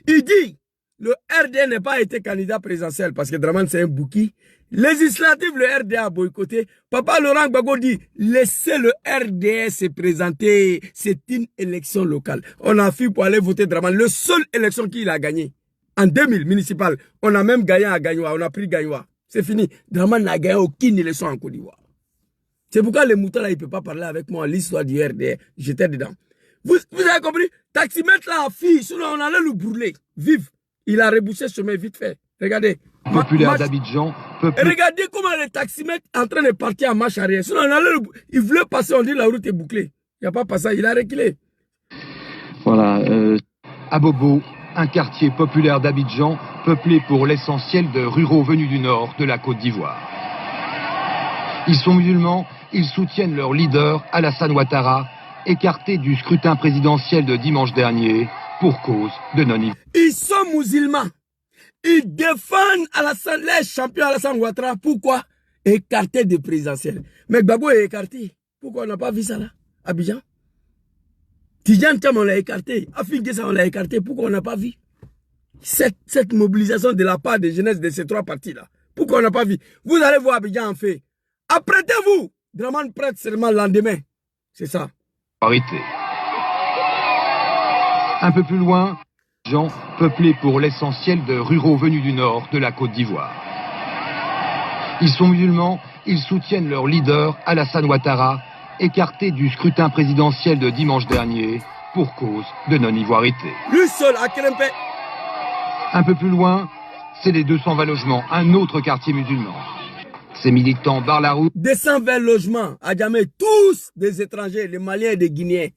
Speaker 1: Il dit, le RDR n'a pas été candidat présidentiel parce que Dramane c'est un bouki. Législatif, le RDA a boycotté. Papa Laurent Gbagbo dit, laissez le RDA se présenter. C'est une élection locale. On a fui pour aller voter Dramane. La seule élection qu'il a gagnée. En 2000, municipal. On a même gagné à Gagnoua. On a pris Gagnoua. C'est fini. Dramane n'a gagné aucune élection en Côte d'Ivoire. C'est pourquoi les moutons là, il ne peut pas parler avec moi l'histoire du RDA. J'étais dedans. Vous avez compris? Taximètre là, fille, sinon on allait le brûler. Vive. Il a rebouché ce chemin vite fait. Regardez.
Speaker 6: Populaire d'Abidjan.
Speaker 1: Regardez comment les taximètres sont en train de partir en marche arrière. Sinon, il voulait passer, on dit la route est bouclée. Il n'y a pas passé, il a reculé.
Speaker 5: Voilà.
Speaker 6: Abobo, un quartier populaire d'Abidjan, peuplé pour l'essentiel de ruraux venus du nord de la Côte d'Ivoire. Ils sont musulmans, ils soutiennent leur leader, Alassane Ouattara, écarté du scrutin présidentiel de dimanche dernier pour cause de non-identité.
Speaker 1: Ils sont musulmans. Ils défendent Alassane, les champions Alassane Ouattara. Pourquoi? Écarté des présidentielles. Mais Gbagbo est écarté. Pourquoi on n'a pas vu ça là? Abidjan. Tidjane Thiam, on l'a écarté. Afingessa, on l'a écarté. Pourquoi on n'a pas vu cette mobilisation de la part des jeunesses de ces trois partis-là? Pourquoi on n'a pas vu? Vous allez voir Abidjan en fait. Apprêtez-vous. Draman prête seulement le lendemain. C'est ça.
Speaker 6: Arrêtez. Un peu plus loin, gens peuplés pour l'essentiel de ruraux venus du nord de la Côte d'Ivoire. Ils sont musulmans, ils soutiennent leur leader, Alassane Ouattara, écarté du scrutin présidentiel de dimanche dernier pour cause de non-ivoirité.
Speaker 1: Lui seul, à Kerempe.
Speaker 6: Un peu plus loin, c'est les 220 logements, un autre quartier musulman. Ces militants barrent la route.
Speaker 1: 220 logements, à Djamé, tous des étrangers, les Maliens et des Guinéens.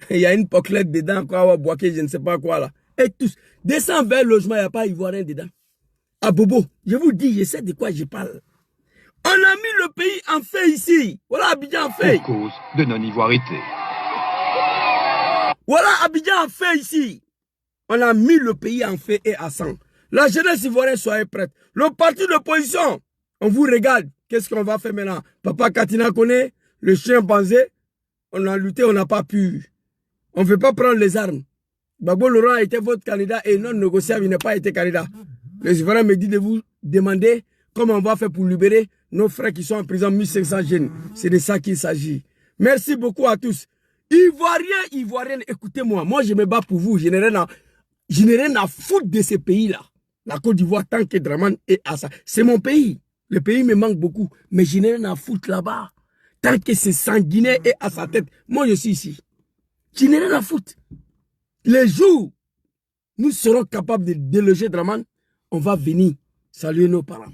Speaker 1: Il y a une poclette dedans, quoi, Boaké, je ne sais pas quoi là. Et tous, 220 logements, il n'y a pas ivoirien dedans. À Bobo, je vous dis, je sais de quoi je parle. On a mis le pays en fait ici. Voilà Abidjan en fait.
Speaker 6: Pour cause de non-ivoirité.
Speaker 1: Voilà Abidjan en fait ici. On a mis le pays en fait et à sang. La jeunesse ivoirienne, soyez prête. Le parti d'opposition, on vous regarde. Qu'est-ce qu'on va faire maintenant? Papa Katina connaît, le chimpanzé. On a lutté, on n'a pas pu. On ne veut pas prendre les armes. Gbagbo Laurent a été votre candidat et non négociable, il n'a pas été candidat. Les Ivoiriens me disent de vous demander comment on va faire pour libérer nos frères qui sont en prison, 1500 jeunes. C'est de ça qu'il s'agit. Merci beaucoup à tous. Ivoiriens, Ivoiriennes, écoutez-moi. Moi, je me bats pour vous. Je n'ai rien à foutre de ces pays-là. La Côte d'Ivoire, tant que Draman est à ça. C'est mon pays. Le pays me manque beaucoup. Mais je n'ai rien à foutre là-bas. Tant que c'est sanguinaire et à sa tête. Moi, je suis ici. Je n'ai rien à foutre. Les jours, nous serons capables de déloger Draman, on va venir saluer nos parents.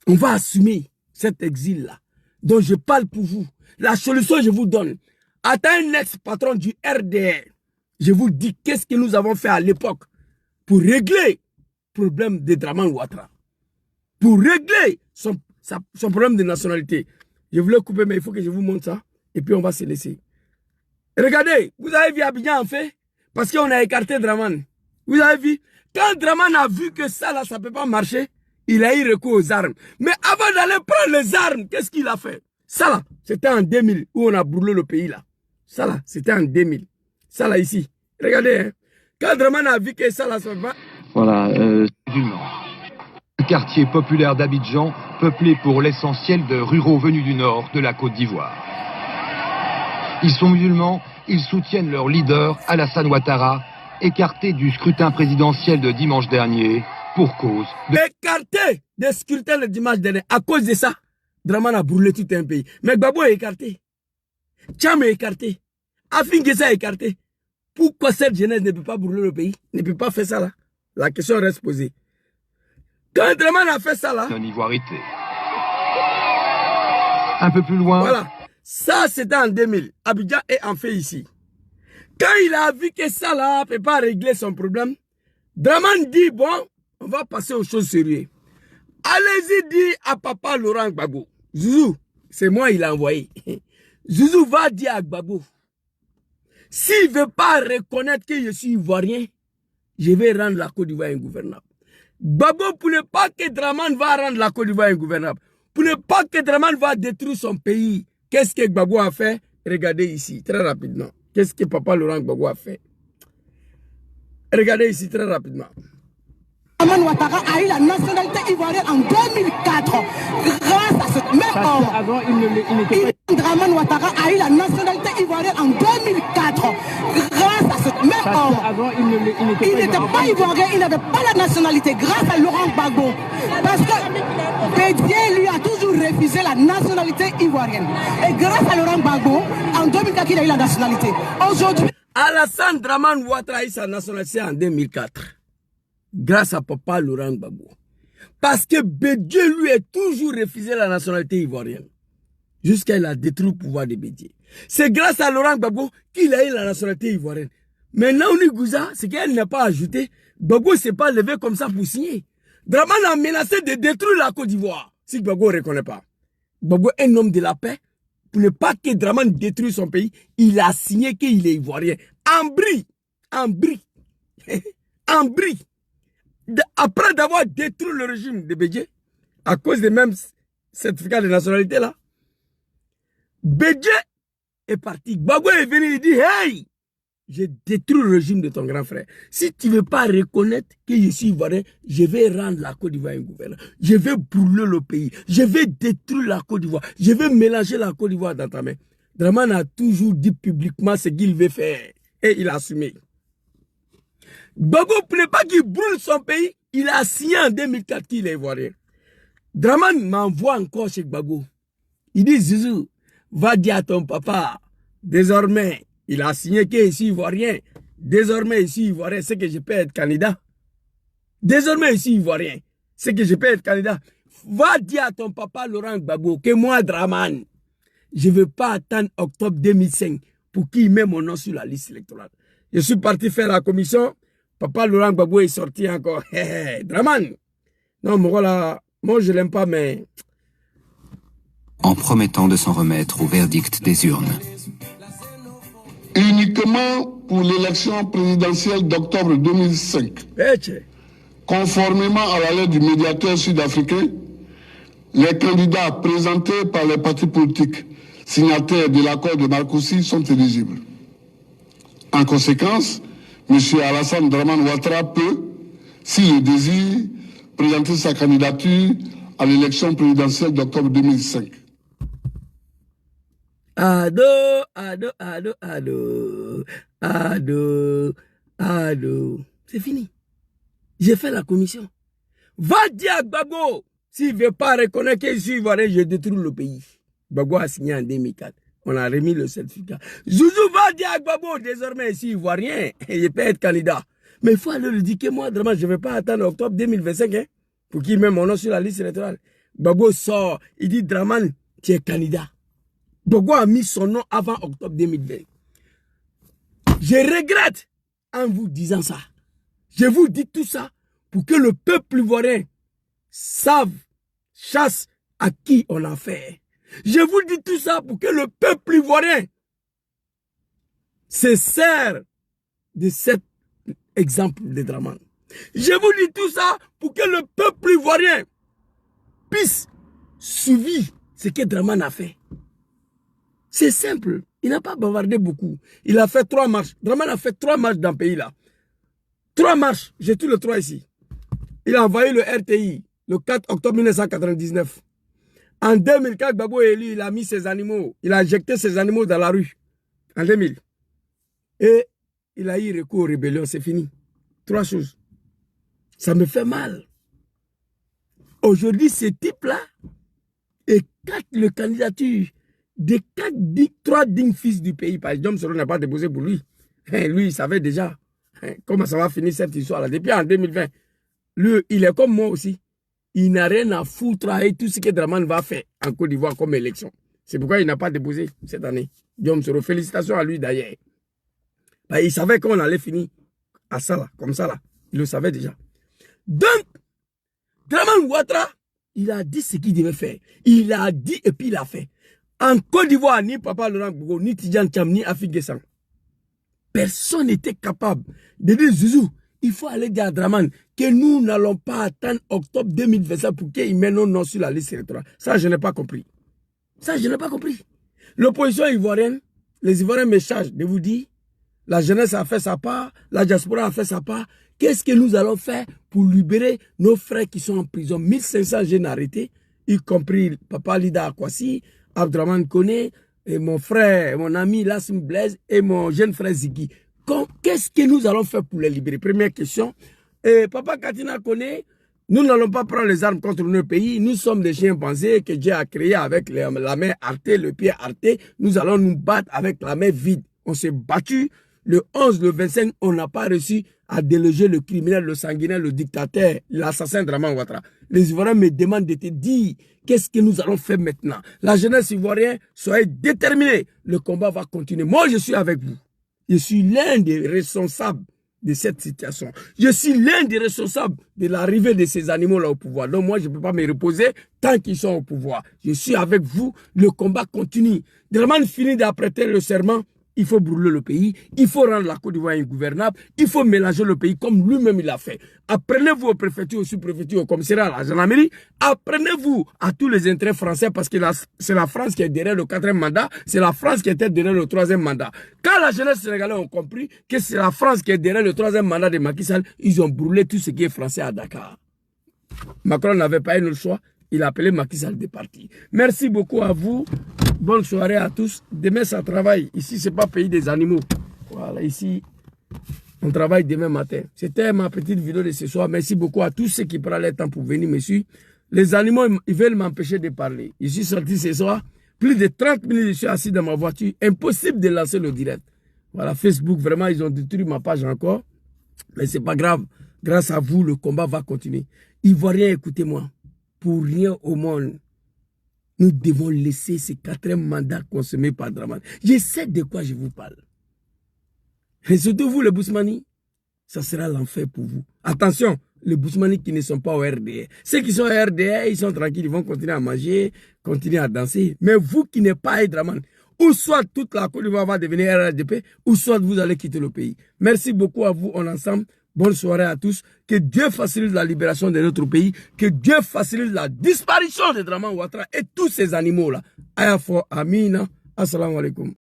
Speaker 1: On va assumer cet exil-là, dont je parle pour vous. La solution, je vous donne. Attends un ex-patron du RDR. Je vous dis qu'est-ce que nous avons fait à l'époque pour régler le problème de Draman Ouattara. Pour régler son problème de nationalité. Je voulais couper, mais il faut que je vous montre ça. Et puis on va se laisser. Regardez, vous avez vu Abidjan en fait? Parce qu'on a écarté Draman. Vous avez vu? Quand Draman a vu que ça là, ça ne peut pas marcher, il a eu recours aux armes. Mais avant d'aller prendre les armes, qu'est-ce qu'il a fait? Ça là, c'était en 2000 où on a brûlé le pays là. Ça là, c'était en 2000. Ça là ici. Regardez, hein. Quand Draman a vu que ça là, ça va...
Speaker 5: Voilà.
Speaker 6: Un quartier populaire d'Abidjan, peuplé pour l'essentiel de ruraux venus du nord de la Côte d'Ivoire. Ils sont musulmans, ils soutiennent leur leader, Alassane Ouattara, écarté du scrutin présidentiel de dimanche dernier pour cause de...
Speaker 1: Écarté du scrutin de dimanche dernier. À cause de ça, Draman a brûlé tout un pays. Mais Gbagbo est écarté. Thiam est écarté. Afingessa est écarté. Pourquoi cette jeunesse ne peut pas brûler le pays? Ne peut pas faire ça là? La question reste posée. Quand Draman a fait ça là...
Speaker 6: non-ivoirité. Un peu plus loin...
Speaker 1: Voilà. Ça, c'était en 2000. Abidjan est en fait ici. Quand il a vu que ça là ne peut pas régler son problème, Draman dit, bon, on va passer aux choses sérieuses. Allez-y dire à papa Laurent Gbagbo. Zouzou, c'est moi il a envoyé. Zouzou va dire à Gbagbo, s'il ne veut pas reconnaître que je suis ivoirien, je vais rendre la Côte d'Ivoire ingouvernable. Gbagbo, pour ne pas que Draman va rendre la Côte d'Ivoire ingouvernable, pour ne pas que Draman va détruire son pays, qu'est-ce que Gbagbo a fait? Regardez ici, très rapidement. Qu'est-ce que papa Laurent Gbagbo a fait? Regardez ici, très rapidement.
Speaker 2: Draman Ouattara a eu la nationalité ivoirienne en 2004. Grâce à ce même homme. Avant, il n'était pas... Draman Ouattara a eu la nationalité ivoirienne en 2004. Grâce à ce même homme. Avant, il n'était pas ivoirien, il n'avait pas la nationalité. Grâce à Laurent Gbagbo. Parce que Bédier lui a toujours refusé la nationalité ivoirienne. Et grâce à Laurent Gbagbo, en 2004, il a eu la nationalité. Aujourd'hui...
Speaker 1: Alassane Draman Ouattara a eu sa nationalité en 2004. Grâce à papa Laurent Gbagbo. Parce que Bédier lui a toujours refusé la nationalité ivoirienne. Jusqu'à il a détruit le pouvoir de Bédier. C'est grâce à Laurent Gbagbo qu'il a eu la nationalité ivoirienne. Mais Naouni Gouza, c'est qu'elle n'a pas ajouté. Gbagbo ne s'est pas levé comme ça pour signer. Draman a menacé de détruire la Côte d'Ivoire. Si Gbagbo ne reconnaît pas. Gbagbo est un homme de la paix. Pour ne pas que Draman détruise son pays, il a signé qu'il est ivoirien. En bris. En bris. En bris. Après d'avoir détruit le régime de Bédier, à cause des mêmes certificats de nationalité là, Bédié est parti. Gbagbo est venu, il dit, hey, j'ai détruit le régime de ton grand frère. Si tu ne veux pas reconnaître que je suis ivoirien, je vais rendre la Côte d'Ivoire un gouverneur. Je vais brûler le pays. Je vais détruire la Côte d'Ivoire. Je vais mélanger la Côte d'Ivoire dans ta main. Dramane a toujours dit publiquement ce qu'il veut faire. Et il a assumé. Gbagbo, pour ne pas qu'il brûle son pays, il a signé en 2004 qu'il est ivoirien. Dramane m'envoie encore chez Gbagbo. Il dit, Zouzou, va dire à ton papa, désormais, il a signé qu'il est ici ivoirien. Désormais, ici ivoirien, c'est que je peux être candidat. Désormais, ici ivoirien, c'est que je peux être candidat. Va dire à ton papa, Laurent Gbagbo, que moi, Dramane, je ne veux pas attendre octobre 2005 pour qu'il mette mon nom sur la liste électorale. Je suis parti faire la commission. Papa Laurent Gbagbo est sorti encore. Dramane. Non, moi, je ne l'aime pas, mais...
Speaker 13: En promettant de s'en remettre au verdict des urnes.
Speaker 9: Uniquement pour l'élection présidentielle d'octobre 2005, conformément à la lettre du médiateur sud-africain, les candidats présentés par les partis politiques signataires de l'accord de Marcoussis sont éligibles. En conséquence, M. Alassane Dramane Ouattara peut, s'il le désire, présenter sa candidature à l'élection présidentielle d'octobre 2005.
Speaker 1: Ado, ado, ado, ado, ado, ado. C'est fini. J'ai fait la commission. Va dire à Gbagbo, s'il ne veut pas reconnaître que je suis ivoirien, je détruis le pays. Gbagbo a signé en 2004. On a remis le certificat. Zouzou va dire à Gbagbo, désormais ici ivoirien, il peut être candidat. Mais il faut aller lui dire que moi, vraiment, je ne vais pas attendre octobre 2025 hein, pour qu'il mette mon nom sur la liste électorale. Gbagbo sort, il dit, Dramane, tu es candidat. Gbagbo a mis son nom avant octobre 2020. Je regrette en vous disant ça. Je vous dis tout ça pour que le peuple ivoirien chasse à qui on a fait. Je vous dis tout ça pour que le peuple ivoirien se sert de cet exemple de Dramane. Je vous dis tout ça pour que le peuple ivoirien puisse suivre ce que Dramane a fait. C'est simple. Il n'a pas bavardé beaucoup. Il a fait 3 marches. Dramane a fait 3 marches dans le pays là. 3 marches. J'ai tous les 3 ici. Il a envoyé le RTI le 4 octobre 1999. En 2004, Gbagbo est élu, il a mis ses animaux. Il a injecté ses animaux dans la rue. En 2000. Et il a eu recours aux rébellions. C'est fini. 3 choses. Ça me fait mal. Aujourd'hui, ce type-là écarte le candidature des 3 dignes fils du pays. Parce que Diom Soro n'a pas déposé pour lui. Lui, il savait déjà comment ça va finir cette histoire-là. Depuis en 2020, lui, il est comme moi aussi. Il n'a rien à foutre avec tout ce que Dramane va faire en Côte d'Ivoire comme élection. C'est pourquoi il n'a pas déposé cette année. Diom Soro, félicitations à lui d'ailleurs. Il savait qu'on allait finir à ça là, comme ça là. Il le savait déjà. Donc, Dramane Ouattara, il a dit ce qu'il devait faire. Il a dit et puis il a fait. En Côte d'Ivoire, ni Papa Laurent Gbagbo, ni Tidjane Thiam, ni Afik Gessan, personne n'était capable de dire Zouzou, il faut aller dire à Dramane que nous n'allons pas attendre octobre 2025 pour qu'il mette nos noms sur la liste électorale. Ça, je n'ai pas compris. Ça, je n'ai pas compris. L'opposition ivoirienne, les Ivoiriens me chargent de vous dire, la jeunesse a fait sa part, la diaspora a fait sa part. Qu'est-ce que nous allons faire pour libérer nos frères qui sont en prison? 1500 jeunes arrêtés, y compris Papa Lida Akwasi, Abdraman Kone, et mon frère, mon ami Lassim Blaise et mon jeune frère Ziggy. Qu'est-ce que nous allons faire pour les libérer? Première question. Et Papa Katina Kone, nous n'allons pas prendre les armes contre notre pays. Nous sommes des chiens pensés que Dieu a créés avec la main artée, le pied arté. Nous allons nous battre avec la main vide. On s'est battu. Le 11, le 25, on n'a pas réussi à déloger le criminel, le sanguinaire, le dictateur, l'assassin Dramane Ouattara. Les Ivoiriens me demandent de te dire qu'est-ce que nous allons faire maintenant. La jeunesse ivoirienne, soyez déterminés. Le combat va continuer. Moi, je suis avec vous. Je suis l'un des responsables de cette situation. Je suis l'un des responsables de l'arrivée de ces animaux-là au pouvoir. Donc moi, je ne peux pas me reposer tant qu'ils sont au pouvoir. Je suis avec vous. Le combat continue. Dramane finit d'apprêter le serment il faut brûler le pays, il faut rendre la Côte d'Ivoire ingouvernable, il faut mélanger le pays comme lui-même il l'a fait. Apprenez-vous aux préfectures, aux sous-préfectures, au commissariat, à la gendarmerie, apprenez-vous à tous les intérêts français parce que c'est la France qui est derrière le 4e mandat, c'est la France qui était derrière le 3e mandat. Quand la jeunesse sénégalaise a compris que c'est la France qui est derrière le 3e mandat de Macky Sall, ils ont brûlé tout ce qui est français à Dakar. Macron n'avait pas eu le choix. Il a appelé Macky Sall de parti. Merci beaucoup à vous. Bonne soirée à tous. Demain, ça travaille. Ici, ce n'est pas pays des animaux. Voilà, ici, on travaille demain matin. C'était ma petite vidéo de ce soir. Merci beaucoup à tous ceux qui prennent le temps pour venir me suivre. Les animaux, ils veulent m'empêcher de parler. Je suis sorti ce soir. Plus de 30 minutes, je suis assis dans ma voiture. Impossible de lancer le direct. Voilà, Facebook, vraiment, ils ont détruit ma page encore. Mais ce n'est pas grave. Grâce à vous, le combat va continuer. Ivoiriens, écoutez-moi. Pour rien au monde, nous devons laisser ce 4e mandat consommé par Dramane. Je sais de quoi je vous parle. Et surtout vous, les Bousmani, ça sera l'enfer pour vous. Attention, les Bousmani qui ne sont pas au RDR. Ceux qui sont au RDR, ils sont tranquilles, ils vont continuer à manger, continuer à danser. Mais vous qui n'êtes pas à Dramane, ou soit toute la Côte d'Ivoire va devenir RDP, ou soit vous allez quitter le pays. Merci beaucoup à vous, on ensemble. Bonne soirée à tous. Que Dieu facilite la libération de notre pays. Que Dieu facilite la disparition de Dramane Ouattara et tous ces animaux-là. Ayafo Amina. Assalamu alaikum.